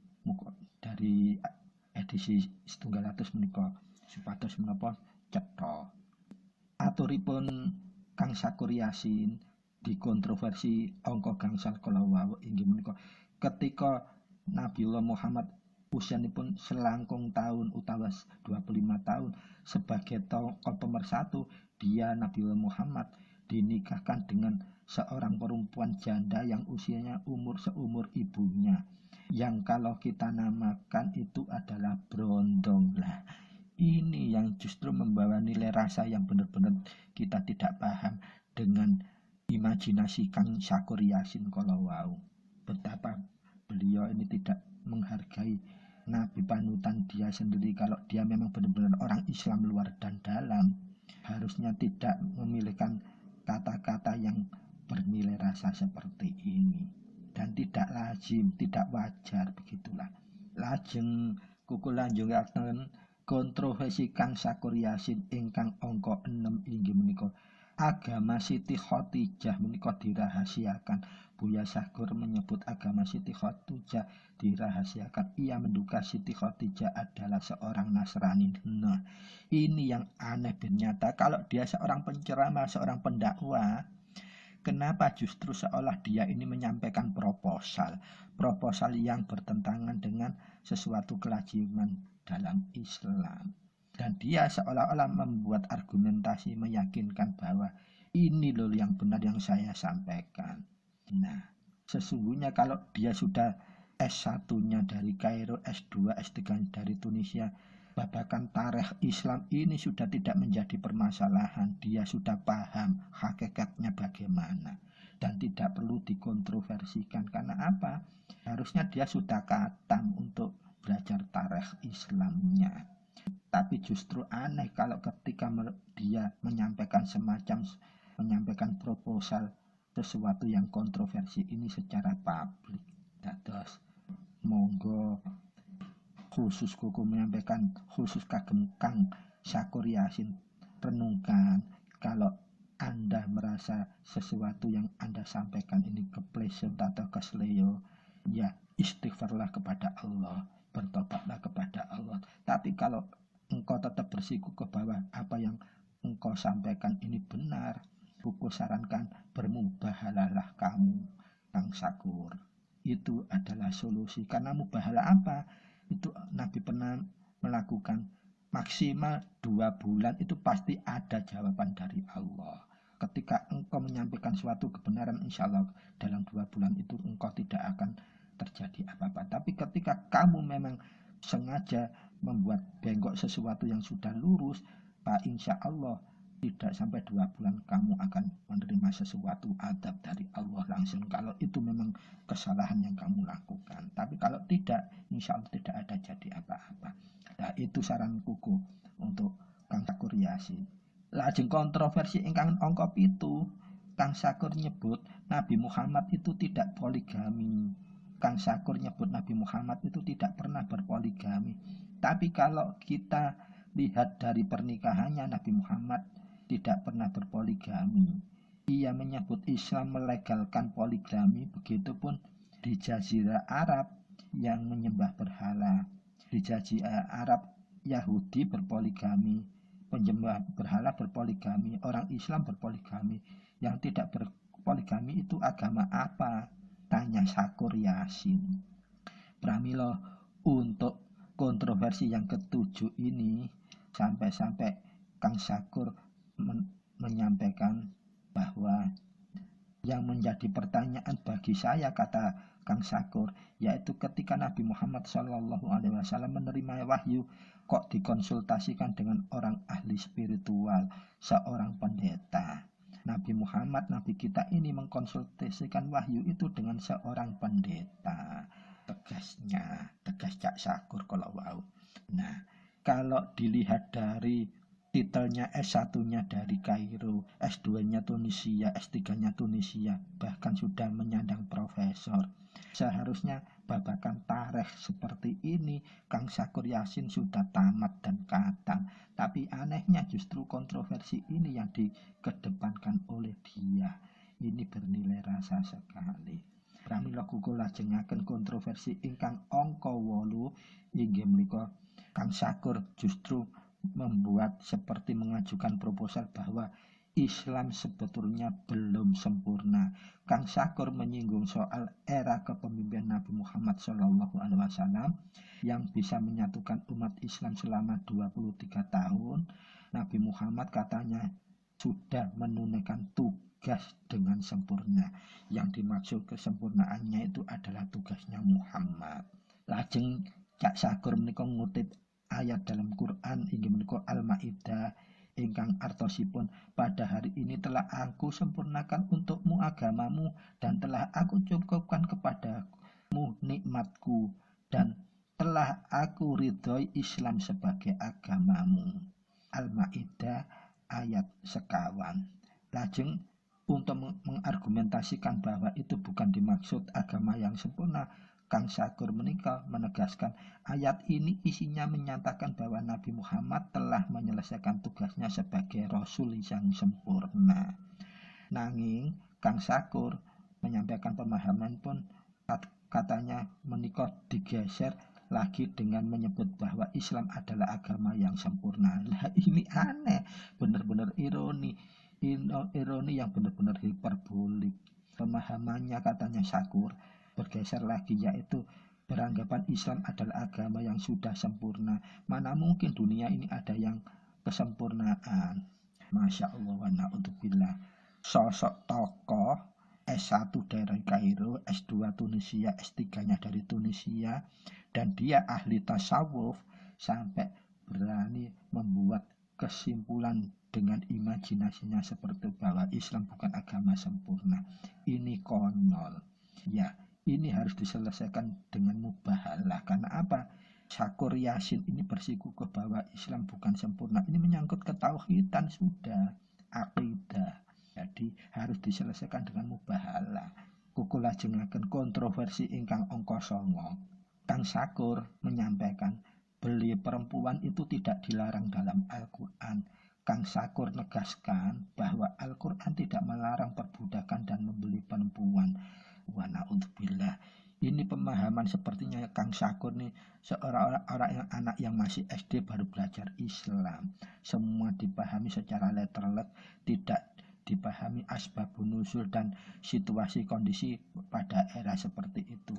dari edisi 100 menika supados menapa cetha. Aturipun Kang Syakur Yasin di kontroversi angka gangsal kala wau inggih menika ketika Nabiullah Muhammad usianipun selangkung tahun utawa 25 tahun sebagai tokoh pemersatu, dia Nabiullah Muhammad dinikahkan dengan seorang perempuan janda yang usianya seumur ibunya, yang kalau kita namakan itu adalah brondong. Lah ini yang justru membawa nilai rasa yang benar-benar kita tidak paham dengan imajinasi Kang Syakur Yasin kalau wau. Betapa beliau ini tidak menghargai Nabi panutan dia sendiri. Kalau dia memang benar-benar orang Islam luar dan dalam, harusnya tidak memilihkan kata-kata yang bernilai rasa seperti ini, dan tidak lazim, tidak wajar, begitulah. Lajeng Kuku lanjungaken kontroversi Kang Syakur Yasin ingkang angka 6 inggih menika agama Siti Khadijah menika dirahasiakan. Buya Syakur menyebut agama Siti Khadijah dirahasiakan. Ia menduga Siti Khadijah adalah seorang Nasrani. Nah, ini yang aneh ternyata. Kalau dia seorang penceramah, seorang pendakwah, kenapa justru seolah dia ini menyampaikan proposal yang bertentangan dengan sesuatu kelaziman dalam Islam? Dan dia seolah-olah membuat argumentasi meyakinkan bahwa ini loh yang benar yang saya sampaikan. Nah, sesungguhnya kalau dia sudah S1-nya dari Kairo, S2, S3 dari Tunisia, babakan tarikh Islam ini sudah tidak menjadi permasalahan. Dia sudah paham hakikatnya bagaimana dan tidak perlu dikontroversikan. Karena apa? Harusnya dia sudah katam untuk belajar tarikh Islamnya. Tapi justru aneh kalau ketika dia menyampaikan menyampaikan proposal sesuatu yang kontroversi ini secara publik. Dados monggo khusus Kuku menyampaikan khusus kagem Kang Syakur Yasin, renungkan kalau Anda merasa sesuatu yang Anda sampaikan ini kepleset atau kesleo, ya istighfarlah kepada Allah, bertobatlah kepada Allah. Tapi kalau engkau tetap bersikukuh bahwa apa yang engkau sampaikan ini benar, Kuku sarankan bermubahalah kamu, Kang Syakur. Itu adalah solusi. Karena mubahalah apa? Itu Nabi pernah melakukan maksimal 2 bulan, itu pasti ada jawaban dari Allah. Ketika engkau menyampaikan suatu kebenaran, insya Allah dalam 2 bulan itu engkau tidak akan terjadi apa-apa. Tapi ketika kamu memang sengaja membuat bengkok sesuatu yang sudah lurus, Pak, insya Allah tidak sampai 2 bulan kamu akan menerima sesuatu adab dari Allah langsung, kalau itu memang kesalahan yang kamu lakukan. Tapi kalau tidak, insya Allah tidak ada jadi apa-apa. Nah, itu saran Kuku untuk Kang Syakur Yasin. Lajeng kontroversi ingkang angka 7, Kang Syakur nyebut Nabi Muhammad itu tidak poligami. Kang Syakur nyebut Nabi Muhammad itu tidak pernah berpoligami. Tapi kalau kita lihat dari pernikahannya, Nabi Muhammad tidak pernah berpoligami. Ia menyebut Islam melegalkan poligami, begitupun di Jazirah Arab yang menyembah berhala. Di Jazirah Arab Yahudi berpoligami, penyembah berhala berpoligami, orang Islam berpoligami. Yang tidak berpoligami itu agama apa? katanya Syakur Yasin. Pramila untuk kontroversi yang ketujuh ini sampai-sampai Kang Syakur menyampaikan bahwa yang menjadi pertanyaan bagi saya, kata Kang Syakur, yaitu ketika Nabi Muhammad SAW menerima wahyu, kok dikonsultasikan dengan orang ahli spiritual, seorang pendeta. Nabi Muhammad, Nabi kita ini mengkonsultasikan wahyu itu dengan seorang pendeta. Tegas Cak Syakur kalau wow. Nah, kalau dilihat dari titelnya S1-nya dari Kairo, S2-nya Tunisia, S3-nya Tunisia, bahkan sudah menyandang profesor. Seharusnya babakan tarikh seperti ini Kang Syakur Yasin sudah tamat dan khatam. Tapi anehnya justru kontroversi ini yang dikedepankan oleh dia. Ini bernilai rasa sekali. Pramila kula lajengaken kontroversi ingkang angka 8 inggih menika Kang Syakur justru membuat seperti mengajukan proposal bahwa Islam sebetulnya belum sempurna. Kang Syakur menyinggung soal era kepemimpinan Nabi Muhammad SAW yang bisa menyatukan umat Islam selama 23 tahun. Nabi Muhammad katanya sudah menunaikan tugas dengan sempurna. Yang dimaksud kesempurnaannya itu adalah tugasnya Muhammad. Lajeng Cak Syakur menika ngutip ayat dalam Quran inggih menika Al-Maidah ingkang artosipun, pada hari ini telah aku sempurnakan untukmu agamamu dan telah aku cukupkan kepadamu nikmatku dan telah aku ridhoi Islam sebagai agamamu. Al-Maidah ayat sekawan. Lajeng untuk mengargumentasikan bahwa itu bukan dimaksud agama yang sempurna, Kang Syakur menegaskan ayat ini isinya menyatakan bahwa Nabi Muhammad telah menyelesaikan tugasnya sebagai Rasul yang sempurna. Nanging Kang Syakur menyampaikan pemahaman pun katanya menika digeser lagi dengan menyebut bahwa Islam adalah agama yang sempurna. Lah ini aneh, benar-benar ironi yang benar-benar hiperbolik. Pemahamannya katanya Syakur bergeser lagi, yaitu beranggapan Islam adalah agama yang sudah sempurna. Mana mungkin dunia ini ada yang kesempurnaan. Masya Allah wa na'udzubillah. Sosok tokoh S1 dari Kairo, S2 Tunisia, S3-nya dari Tunisia, dan dia ahli tasawuf sampai berani membuat kesimpulan dengan imajinasinya seperti bahwa Islam bukan agama sempurna. Ini konyol. Ya, ini harus diselesaikan dengan mubahalah. Karena apa? Syakur Yasin ini bersikukuh bahwa Islam bukan sempurna. Ini menyangkut ketauhidan sudah, akidah. Jadi harus diselesaikan dengan mubahalah. Kula lajengaken kontroversi ingkang angka 9. Kang Syakur menyampaikan beli perempuan itu tidak dilarang dalam Al-Quran. Kang Syakur negaskan bahwa Al-Quran tidak melarang perbudakan dan membeli perempuan. Wa na'udzubillah. Ini pemahaman sepertinya Kang Syakur nih seorang orang anak yang masih SD baru belajar Islam. Semua dipahami secara letterlet, tidak dipahami asbabun nuzul dan situasi kondisi pada era seperti itu.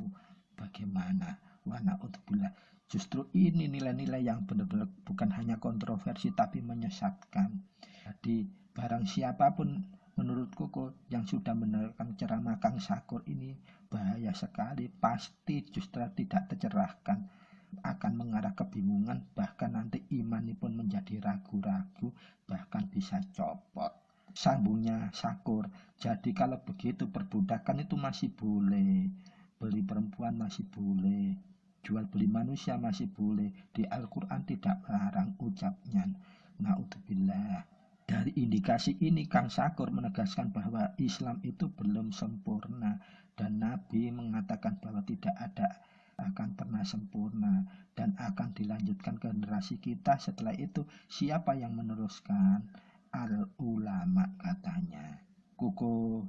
Bagaimana? Wa na'udzubillah. Justru ini nilai-nilai yang benar-benar bukan hanya kontroversi tapi menyesatkan. Jadi barang siapapun menurutku yang sudah mendengarkan ceramah Kang Syakur ini bahaya sekali, pasti justru tidak tercerahkan, akan mengarah kebingungan, bahkan nanti iman pun menjadi ragu-ragu, bahkan bisa copot. Sambungnya Syakur, jadi kalau begitu perbudakan itu masih boleh, beli perempuan masih boleh, jual beli manusia masih boleh, di Al-Quran tidak larang ucapnya. Na'udzubillah. Dari indikasi ini Kang Syakur menegaskan bahwa Islam itu belum sempurna dan Nabi mengatakan bahwa tidak ada akan pernah sempurna dan akan dilanjutkan ke generasi kita. Setelah itu siapa yang meneruskan? Al-ulama katanya. Kuku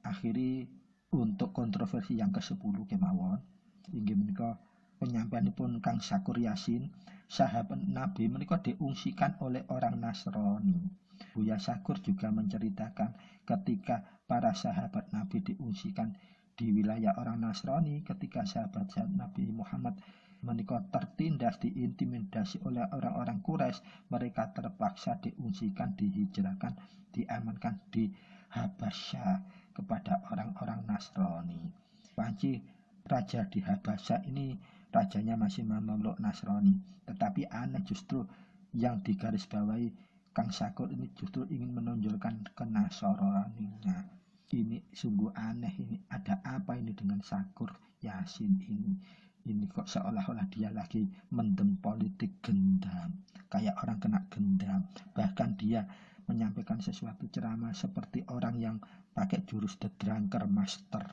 akhiri untuk kontroversi yang ke-10 kemawon. Inggih menika penyampaianipun Kang Syakur Yasin, sahabat Nabi menika diungsikan oleh orang Nasrani. Buya Syakur juga menceritakan ketika para sahabat Nabi diungsikan di wilayah orang Nasrani ketika sahabat Nabi Muhammad menika tertindas diintimidasi oleh orang-orang Quraisy, mereka terpaksa diungsikan, dihijrahkan, diamankan di Habasyah kepada orang-orang Nasrani. Panci raja di Habasyah ini rajanya masih memeluk Nasrani, tetapi aneh justru yang digarisbawahi Kang Sakur ini justru ingin menonjolkan kenasraninya. Ini sungguh aneh, ini ada apa ini dengan Sakur Yasin ini kok seolah-olah dia lagi mendem politik gendam, kayak orang kena gendam. Bahkan dia menyampaikan sesuatu ceramah seperti orang yang pakai jurus The Drunker Master.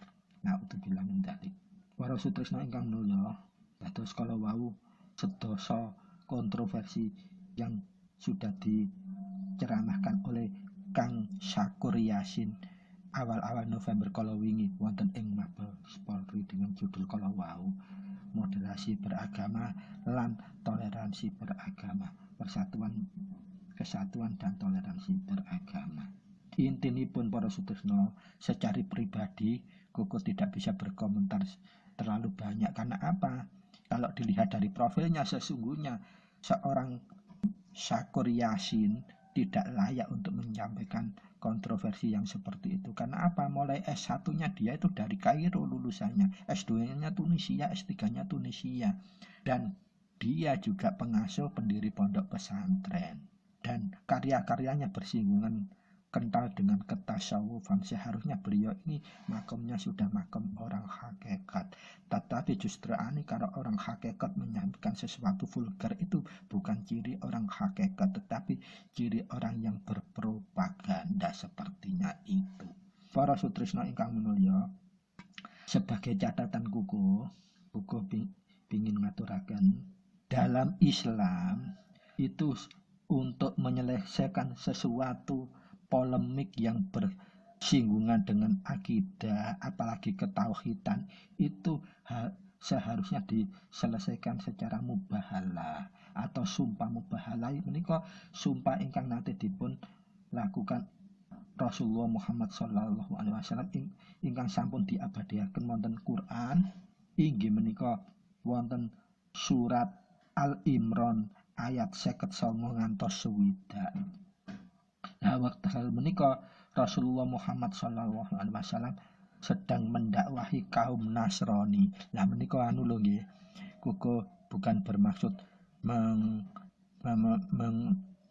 Nah, itu bilang tadi para sutresna ingkang mulya, dados kala wau sedasa kontroversi yang sudah diceramahkan oleh Kang Sakur Yasin awal-awal November kala wingi wonten ing Mabes Polri dengan judul kala wau moderasi beragama lan toleransi beragama, persatuan, kesatuan dan toleransi beragama. Intinipun para sutresna, secara pribadi Koko tidak bisa berkomentar terlalu banyak. Karena apa? Kalau dilihat dari profilnya, sesungguhnya seorang Sakur Yasin tidak layak untuk menyampaikan kontroversi yang seperti itu. Karena apa? Mulai S1-nya dia itu dari Kairo lulusannya, S2-nya Tunisia, S3-nya Tunisia. Dan dia juga pengasuh pendiri pondok pesantren. Dan karya-karyanya bersinggungan kental dengan ketasawufan. Seharusnya beliau ini makamnya sudah makam orang hakikat. Tetapi justru aneh kalau orang hakikat menyampaikan sesuatu vulgar, itu bukan ciri orang hakikat, tetapi ciri orang yang berpropaganda sepertinya itu. Para sutresna ingkang minulya, sebagai catatan kuku pingin ngaturaken, dalam Islam itu untuk menyelesaikan sesuatu polemik yang bersinggungan dengan akidah, apalagi ketauhidan, itu seharusnya diselesaikan secara mubahalah atau sumpah mubahalah. Menika sumpah ingkang nate dipun lakukan Rasulullah Muhammad sallallahu alaihi wasallam ingkang sampun diabadiaken wonten Quran, inggih menika wonten surat Al-Imran ayat 59 ngantos 60. Nah, waktu menika Rasulullah Muhammad sallallahu alaihi wasallam sedang mendakwahi kaum Nasrani. Lah menika anu lho nggih. Kuko bukan bermaksud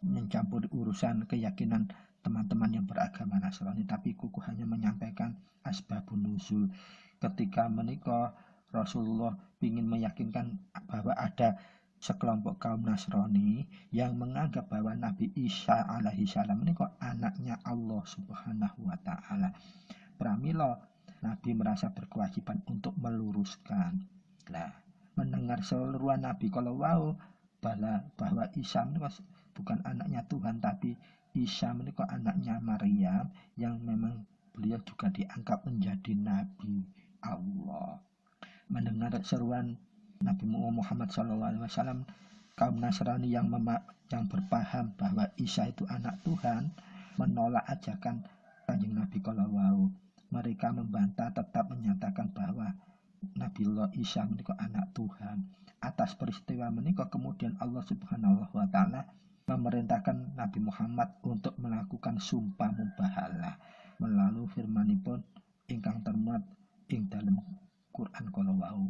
mencampuri urusan keyakinan teman-teman yang beragama Nasrani, tapi kuku hanya menyampaikan asbabun nuzul. Ketika menika Rasulullah ingin meyakinkan bahwa ada sekelompok kaum Nasrani yang menganggap bahwa Nabi Isa alaihi salam ini kok anaknya Allah subhanahu wa ta'ala. Pramila Nabi merasa berkewajiban untuk meluruskan. Nah, mendengar seruan Nabi kalau wau bahwa Isa ini bukan anaknya Tuhan, tapi Isa ini kok anaknya Maryam, yang memang beliau juga dianggap menjadi Nabi Allah. Mendengar seruan Nabi Muhammad SAW, kaum Nasrani yang berpaham bahwa Isa itu anak Tuhan menolak ajakan Kanjeng Nabi kalawau. Mereka membantah, tetap menyatakan bahwa Nabiullah Isa menika anak Tuhan. Atas peristiwa menika kemudian Allah Subhanahu wa taala memerintahkan Nabi Muhammad untuk melakukan sumpah mubahalah melalui firmanipun ingkang termuat ing dalam Quran kalawau.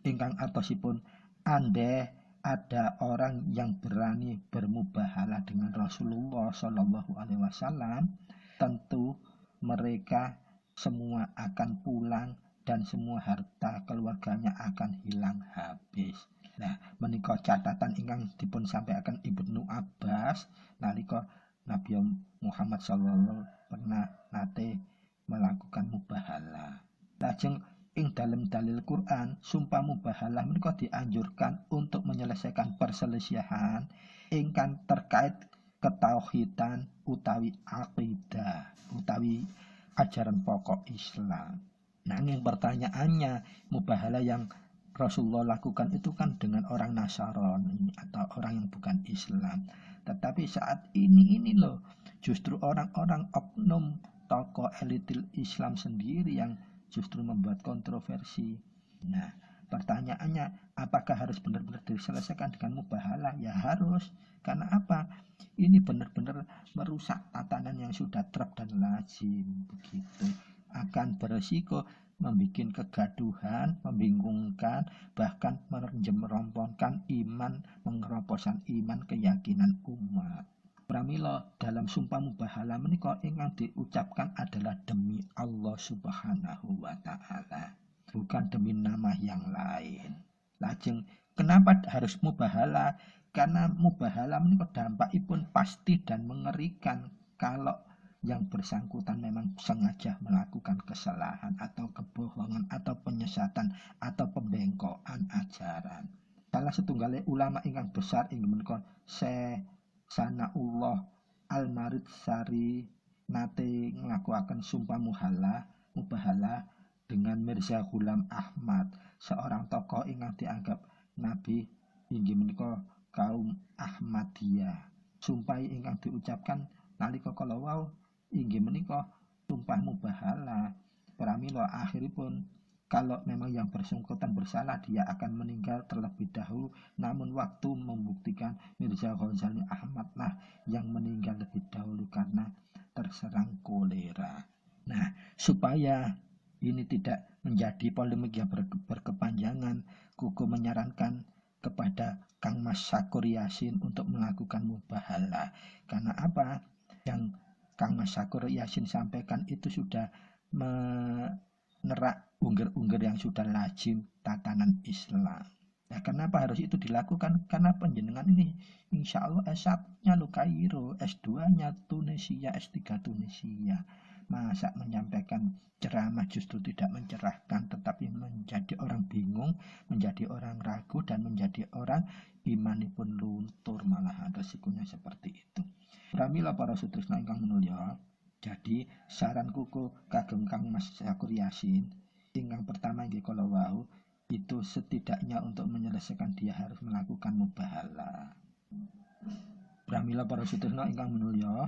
Ingkang artosipun, andai ada orang yang berani bermubahalah dengan Rasulullah Shallallahu Alaihi Wasallam, tentu mereka semua akan pulang dan semua harta keluarganya akan hilang habis. Nah, menika catatan ingkang dipun sampaikan Ibnu Abbas nalika Nabi Muhammad Shallallahu pernah nate melakukan mubahalah. Lajeng ing dalam dalil Quran, sumpah mubahalah menika dianjurkan untuk menyelesaikan perselisihan ingkang terkait ketauhidan utawi akidah, utawi ajaran pokok Islam. Nanging pertanyaannya, mubahalah yang Rasulullah lakukan itu kan dengan orang Nasrani atau orang yang bukan Islam. Tetapi saat ini loh, justru orang-orang oknum tokoh elitil Islam sendiri yang justru membuat kontroversi. Nah, pertanyaannya, apakah harus benar-benar diselesaikan dengan mubahalah? Ya harus. Karena apa? Ini benar-benar merusak tatanan yang sudah trep dan lazim. Begitu. Akan beresiko membuat kegaduhan, membingungkan, bahkan merompongkan iman, mengeroposan iman, keyakinan umat. Pramila dalam sumpah mubahalah menika ingkang diucapkan adalah demi Allah Subhanahu wa taala, bukan demi nama yang lain. Lajeng kenapa harus mubahalah? Karena mubahalah menika dampakipun pasti dan mengerikan kalau yang bersangkutan memang sengaja melakukan kesalahan atau kebohongan atau penyesatan atau pembengkokan ajaran. Salah setunggal ulama ingkang besar inggih menika Sanaullah Al-Marid Sari nate nglakuaken sumpah mubahalah dengan Mirza Ghulam Ahmad, seorang tokoh ingkang dianggap nabi inggih menika kaum Ahmadiyah. Sumpah ingkang diucapkan nalika kala wau inggih menika sumpah mubahalah. Pramila akhiripun kalau memang yang bersangkutan bersalah, dia akan meninggal terlebih dahulu. Namun waktu membuktikan Mirza Ghazali Ahmad lah yang meninggal lebih dahulu karena terserang kolera. Nah, supaya ini tidak menjadi polemik yang berkepanjangan, Kuku menyarankan kepada Kang Mas Sakur Yasin untuk melakukan mubahalah. Karena apa? Yang Kang Mas Sakur Yasin sampaikan itu sudah menerak ungger-ungger yang sudah lazim tatanan Islam. Nah, kenapa harus itu dilakukan? Karena panjenengan ini insya Allah S1-nya lo Kairo, S2-nya Tunisia, S3 Tunisia. Masa menyampaikan ceramah justru tidak mencerahkan, tetapi menjadi orang bingung, menjadi orang ragu, dan menjadi orang imanipun luntur, malah resikonya seperti itu. Pramila para sutrisna ingkang minulya, jadi saran kuku kagem Kang Mas Sakur Yasin ingkang pertama inggih kala wau itu setidaknya untuk menyelesaikan dia harus melakukan mubahalah. Pramila para sutrisna ingkang minulya,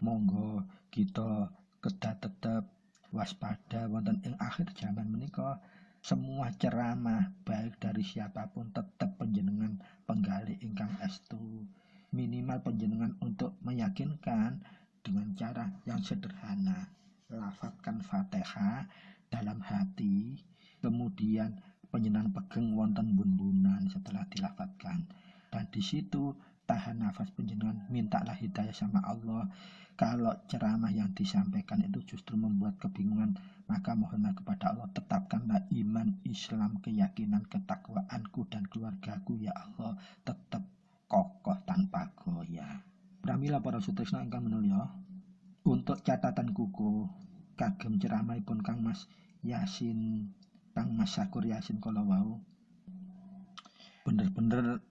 monggo kita kedah tetep waspada wonten ing akhir zaman menika. Semua ceramah baik dari siapapun tetap panjenengan penggali ingkang estu, minimal panjenengan untuk meyakinkan dengan cara yang sederhana. Lafadzkan Fatihah dalam hati, kemudian panjenengan pegeng wonten bun-bunan setelah dilafadzkan, dan di situ tahan nafas panjenengan, mintalah hidayah sama Allah. Kalau ceramah yang disampaikan itu justru membuat kebingungan, maka mohonlah kepada Allah, tetapkanlah iman, Islam, keyakinan, ketakwaanku dan keluargaku ya Allah tetap kokoh tanpa goyah. Pramila para sutrisna ingkang minulya, untuk catatan kuku kagem ceramahipun Kang Mas Yasin, Kang Mas Sakur Yasin kala wau, bener-bener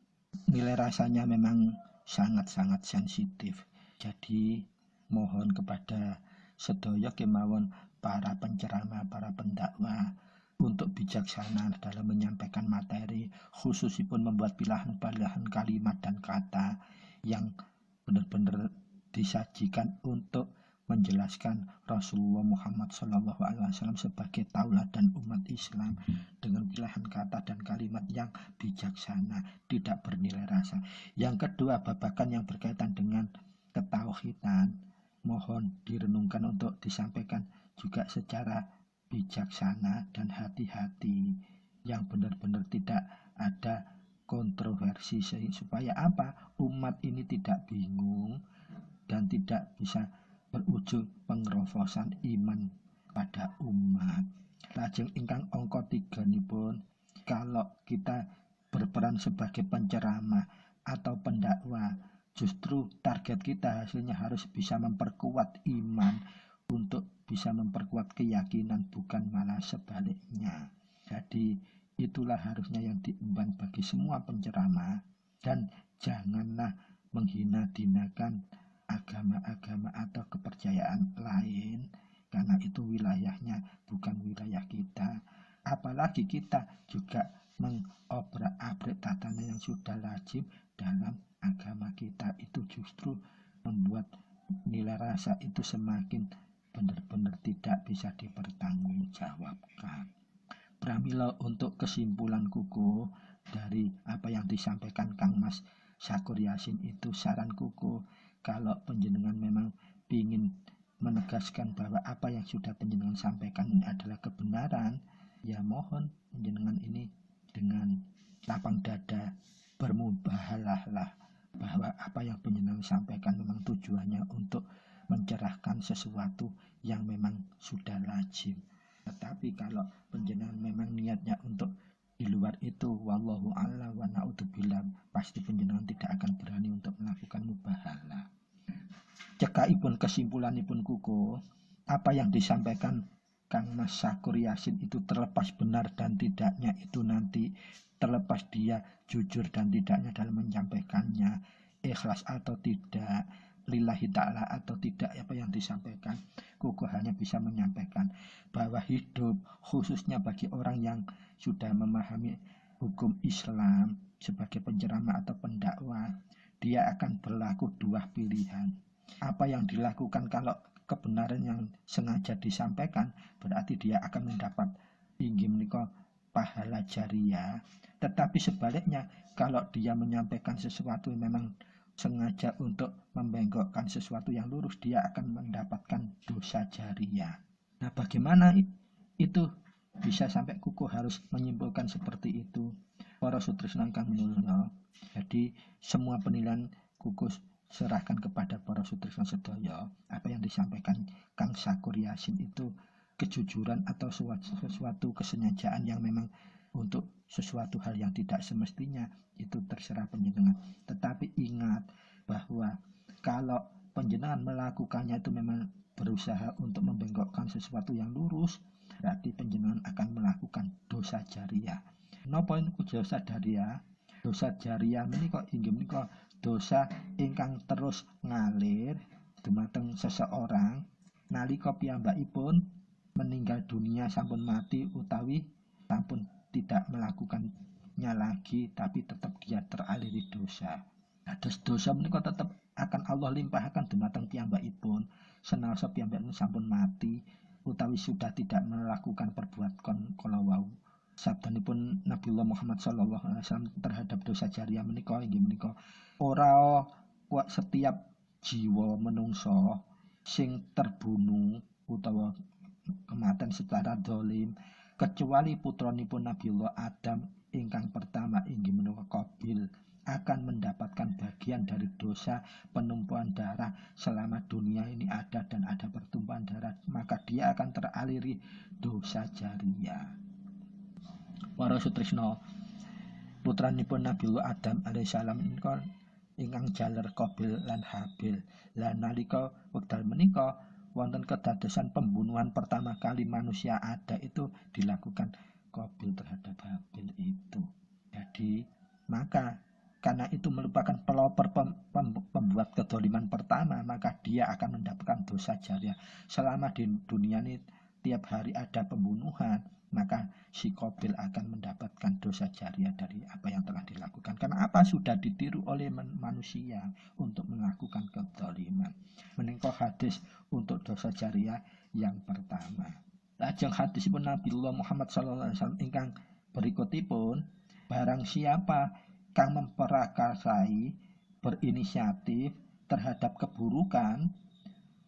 nilai rasanya memang sangat-sangat sensitif. Jadi mohon kepada sedaya kemawon para penceramah, para pendakwah untuk bijaksana dalam menyampaikan materi, khususipun membuat pilihan-pilihan kalimat dan kata yang benar-benar disajikan untuk menjelaskan Rasulullah Muhammad SAW sebagai tauladan umat Islam dengan pilihan kata dan kalimat yang bijaksana, tidak bernilai rasa. Yang kedua, babakan yang berkaitan dengan ketauhidan, mohon direnungkan untuk disampaikan juga secara bijaksana dan hati-hati, yang benar-benar tidak ada kontroversi, supaya apa? Umat ini tidak bingung dan tidak bisa berujung pengerofosan iman pada umat. Lajeng ingkang angka 3 nipun, kalau kita berperan sebagai penceramah atau pendakwah, justru target kita hasilnya harus bisa memperkuat iman, untuk bisa memperkuat keyakinan, bukan malah sebaliknya. Jadi itulah harusnya yang diemban bagi semua penceramah, dan janganlah menghina-hinakan agama-agama atau kepercayaan lain, karena itu wilayahnya bukan wilayah kita. Apalagi kita juga mengobrak-abrik tatanan yang sudah lazim dalam agama kita, itu justru membuat nilai rasa itu semakin benar-benar tidak bisa dipertanggungjawabkan. Pramila untuk kesimpulan kuku dari apa yang disampaikan Kang Mas Syakur Yasin itu, saran kuku kalau panjenengan memang ingin menegaskan bahwa apa yang sudah panjenengan sampaikan ini adalah kebenaran, ya mohon panjenengan ini dengan lapang dada bermubahalahlah bahwa apa yang panjenengan sampaikan memang tujuannya untuk mencerahkan sesuatu yang memang sudah lazim. Tetapi kalau panjenengan memang niatnya untuk di luar itu, wallahu a'lam wa na'udzubillah, pasti panjenengan tidak akan berani untuk melakukan mubahalah. Cekaipun kesimpulanipun kuku, apa yang disampaikan Kang Mas Syakur Yasin itu terlepas benar dan tidaknya itu nanti terlepas dia jujur dan tidaknya dalam menyampaikannya, ikhlas atau tidak, lillahi ta'ala atau tidak apa yang disampaikan, kuku hanya bisa menyampaikan bahwa hidup khususnya bagi orang yang sudah memahami hukum Islam sebagai penceramah atau pendakwah, dia akan berlaku dua pilihan. Apa yang dilakukan kalau kebenaran yang sengaja disampaikan, berarti dia akan mendapat inggih menika pahala jariah. Tetapi sebaliknya, kalau dia menyampaikan sesuatu yang memang sengaja untuk membengkokkan sesuatu yang lurus, dia akan mendapatkan dosa jariah. Nah, bagaimana itu bisa sampai kuku harus menyimpulkan seperti itu? Para sutrisna ingkang minulya. Jadi semua penilaian kuku serahkan kepada para sutrisna sedaya. Apa yang disampaikan Kang Syakur Yasin itu kejujuran atau sesuatu kesengajaan yang memang untuk sesuatu hal yang tidak semestinya, itu terserah panjenengan. Tetapi ingat bahwa kalau panjenengan melakukannya itu memang berusaha untuk membengkokkan sesuatu yang lurus, berarti panjenengan akan melakukan dosa jariah. Napa niku dosa jariah? Dosa jariah menika inggih menika dosa ingkang terus ngalir dumateng seseorang nalika piyambakipun meninggal dunia, sampun mati utawi sampun tidak melakukannya lagi, tapi tetap dia teraliri dosa. Nah, dosa menika tetap akan Allah limpahkan dumateng piyambakipun senaosa piyambakipun sampun mati utawi sudah tidak melakukan perbuatan kala wau. Sabdanipun Nabiullah Muhammad sallallahu alaihi wasallam terhadap dosa jariah menika inggih menika ora setiap jiwa menungso sing terbunuh utawa kematian secara zalim kecuali putranipun Nabiullah Adam ingkang pertama inggih menika Qabil akan mendapatkan bagian dari dosa penumpuan darah selama dunia ini ada dan ada pertumpahan darah, maka dia akan teraliri dosa jariah. Para sutrisna, putranipun Nabiullah Adam alaihissalam ingkang jaler Qabil lan Habil. Lah nalika wekdal menika wonten kedadosan pembunuhan pertama kali manusia ada itu dilakukan Qabil terhadap Habil itu. Jadi maka karena itu merupakan pelopor pembuat kedoliman pertama, maka dia akan mendapatkan dosa jariah. Selama di dunia ini tiap hari ada pembunuhan, maka si Qabil akan mendapatkan dosa jariah dari apa yang telah dilakukan. Karena apa? Sudah ditiru oleh manusia untuk melakukan kedoliman. Menika hadis untuk dosa jariah yang pertama. Lajeng hadisipun Nabiullah Muhammad sallallahu alaihi wasallam ingkang berikutipun, barang siapa kang memperakasai berinisiatif terhadap keburukan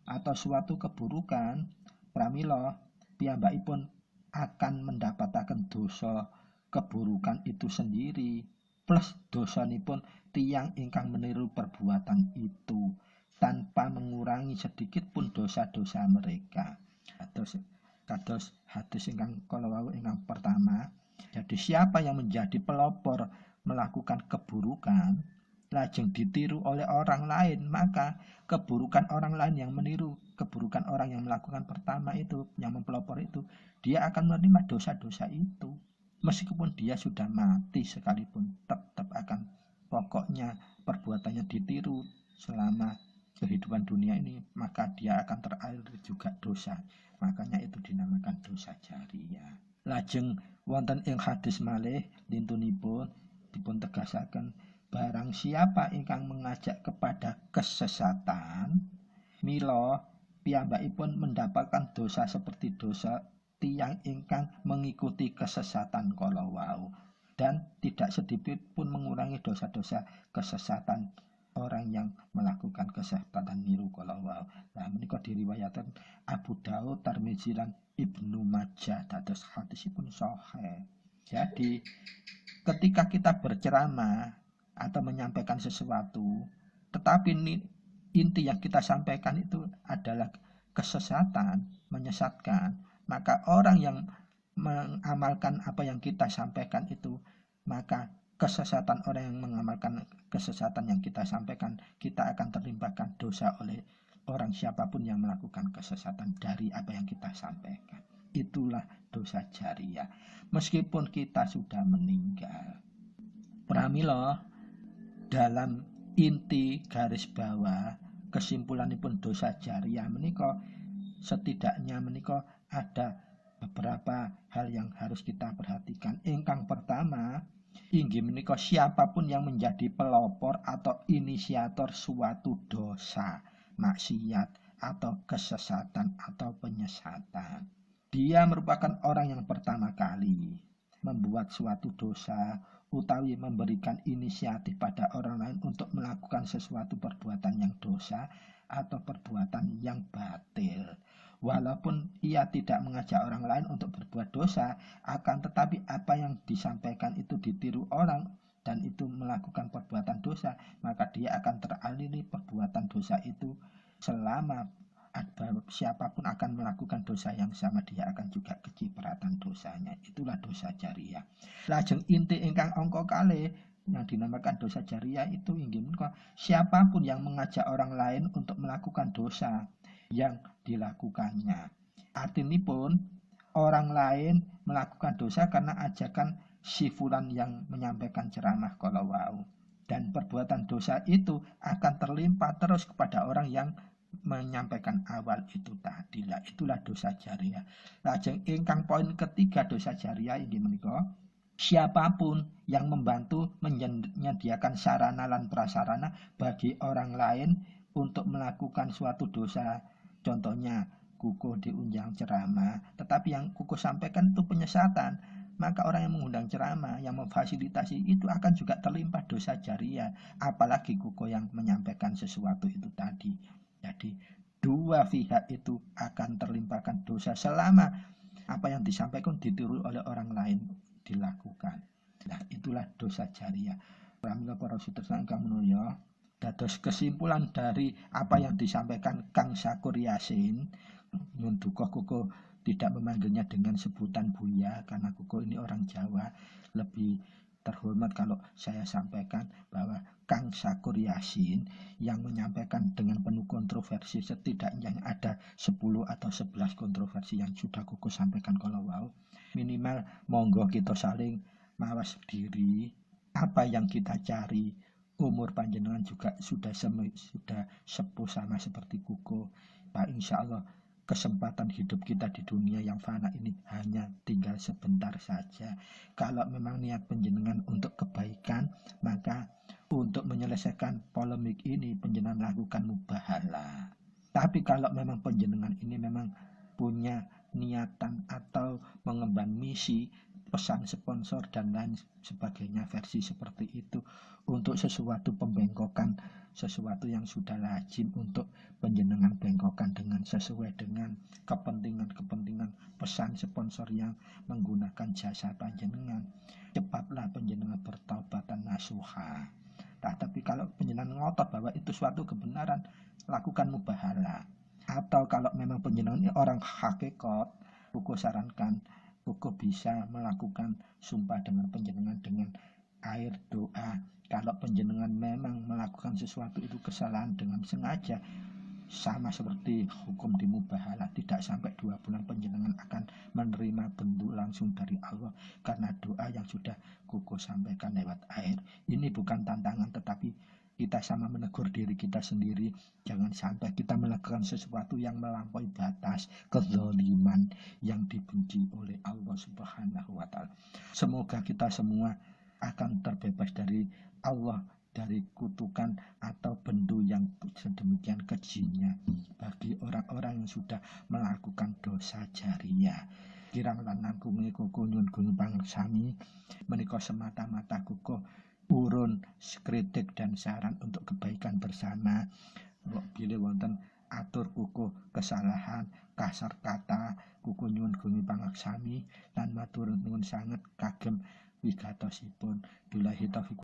atau suatu keburukan, pramila piyambakipun akan mendapatkan dosa keburukan itu sendiri plus dosanipun tiyang ingkang meniru perbuatan itu tanpa mengurangi sedikit pun dosa-dosa mereka. Kados hadis ingkang kala wau ingkang pertama. Jadi siapa yang menjadi pelopor melakukan keburukan lajeng ditiru oleh orang lain, maka keburukan orang lain yang meniru keburukan orang yang melakukan pertama itu, yang mempelopor itu, dia akan menerima dosa-dosa itu. Meskipun dia sudah mati sekalipun, tetap akan, pokoknya perbuatannya ditiru selama kehidupan dunia ini, maka dia akan teralir juga dosa. Makanya itu dinamakan dosa jariah. Lajeng wonten ing hadis malih lintunipun dipun tegasaken, barang siapa ingkang mengajak kepada kesesatan, mila piyambakipun mendapatkan dosa seperti dosa tiyang ingkang mengikuti kesesatan kala wau, dan tidak sedikit pun mengurangi dosa-dosa kesesatan orang yang melakukan kesesatan niru kala wau. Nah menika diriwayatkan Abu Daud, Tirmidzi lan Ibnu Majah dados hadisipun sahih. Jadi ketika kita berceramah atau menyampaikan sesuatu, tetapi inti yang kita sampaikan itu adalah kesesatan, menyesatkan, maka orang yang mengamalkan apa yang kita sampaikan itu, maka kesesatan orang yang mengamalkan kesesatan yang kita sampaikan, kita akan terlimpahkan dosa oleh orang siapapun yang melakukan kesesatan dari apa yang kita sampaikan. Itulah dosa jariah. Meskipun kita sudah meninggal. Pramila dalam inti garis bawah kesimpulanipun dosa jariah menika setidaknya menika ada beberapa hal yang harus kita perhatikan. Ingkang pertama inggih menika siapapun yang menjadi pelopor atau inisiator suatu dosa, maksiat atau kesesatan atau penyesatan. Dia merupakan orang yang pertama kali membuat suatu dosa utawi memberikan inisiatif pada orang lain untuk melakukan sesuatu perbuatan yang dosa atau perbuatan yang batil. Walaupun ia tidak mengajak orang lain untuk berbuat dosa, akan tetapi apa yang disampaikan itu ditiru orang dan itu melakukan perbuatan dosa, maka dia akan teraliri perbuatan dosa itu selama siapapun akan melakukan dosa yang sama, dia akan juga kecipratan dosanya. Itulah dosa jariah. Lajeng inti ingkang angka kalih yang dinamakan dosa jariah itu inggih menika siapapun yang mengajak orang lain untuk melakukan dosa yang dilakukannya. Artinipun orang lain melakukan dosa karena ajakan si fulan yang menyampaikan ceramah kala wau, dan perbuatan dosa itu akan terlimpah terus kepada orang yang menyampaikan awal itu tadi. Lah itulah dosa jariah. Lajeng ingkang poin ketiga dosa jariah inggih menika siapapun yang membantu menyediakan sarana lan prasarana bagi orang lain untuk melakukan suatu dosa. Contohnya kukuh diundang ceramah, tetapi yang kukuh sampaikan itu penyesatan, maka orang yang mengundang ceramah, yang memfasilitasi itu akan juga terlimpah dosa jariah. Apalagi kukuh yang menyampaikan sesuatu itu tadi. Jadi dua pihak itu akan terlimpahkan dosa selama apa yang disampaikan ditiru oleh orang lain dilakukan. Nah itulah dosa jariah. Pramila para sutresna ingkang minulya, dados kesimpulan dari apa yang disampaikan Kang Syakur Yasin, nyun duka kuko tidak memanggilnya dengan sebutan Buya karena kuko ini orang Jawa, lebih terhormat kalau saya sampaikan bahwa Kang Syakur Yasin yang menyampaikan dengan penuh kontroversi, setidaknya ada 10 atau 11 kontroversi yang sudah kuku sampaikan kalau wow. Minimal monggo kita saling mawas diri, apa yang kita cari, umur panjenengan juga sudah sepuh sama seperti kuku. Pak insya Allah kesempatan hidup kita di dunia yang fana ini hanya tinggal sebentar saja. Kalau memang niat panjenengan untuk kebaikan, maka untuk menyelesaikan polemik ini panjenengan lakukan mubahalah. Tapi kalau memang panjenengan ini memang punya niatan atau mengemban misi, pesan sponsor dan lain sebagainya versi seperti itu untuk sesuatu pembengkokan, sesuatu yang sudah lazim untuk panjenengan bengkokan dengan sesuai dengan kepentingan pesan sponsor yang menggunakan jasa panjenengan, cepatlah panjenengan bertaubatan nasuha. Nah, tapi kalau panjenengan ngotot bahwa itu suatu kebenaran, lakukan mubahalah. Atau kalau memang panjenengan ini orang hakikat, buku sarankan buku bisa melakukan sumpah dengan panjenengan dengan air doa. Kalau panjenengan memang melakukan sesuatu itu kesalahan dengan sengaja, sama seperti hukum di mubahalah, tidak sampai 2 bulan panjenengan akan menerima bentuk langsung dari Allah karena doa yang sudah kuku sampaikan lewat air. Ini bukan tantangan, tetapi kita sama menegur diri kita sendiri, jangan sampai kita melakukan sesuatu yang melampaui batas kezaliman yang dibenci oleh Allah Subhanahu wa Ta'ala. Semoga kita semua akan terbebas dari Allah dari kutukan atau bendu yang sedemikian kejinya bagi orang-orang yang sudah melakukan dosa jariah. Kirang lan langkung kuku nyun gunung pangsami menika semata-mata kuku urun kritik dan saran untuk kebaikan bersama. Bila wonten atur kuku kesalahan kasar kata kuku nyun gunung pangsami lan matur nuwun sanget kagem wigatosipun. Billahi taufiq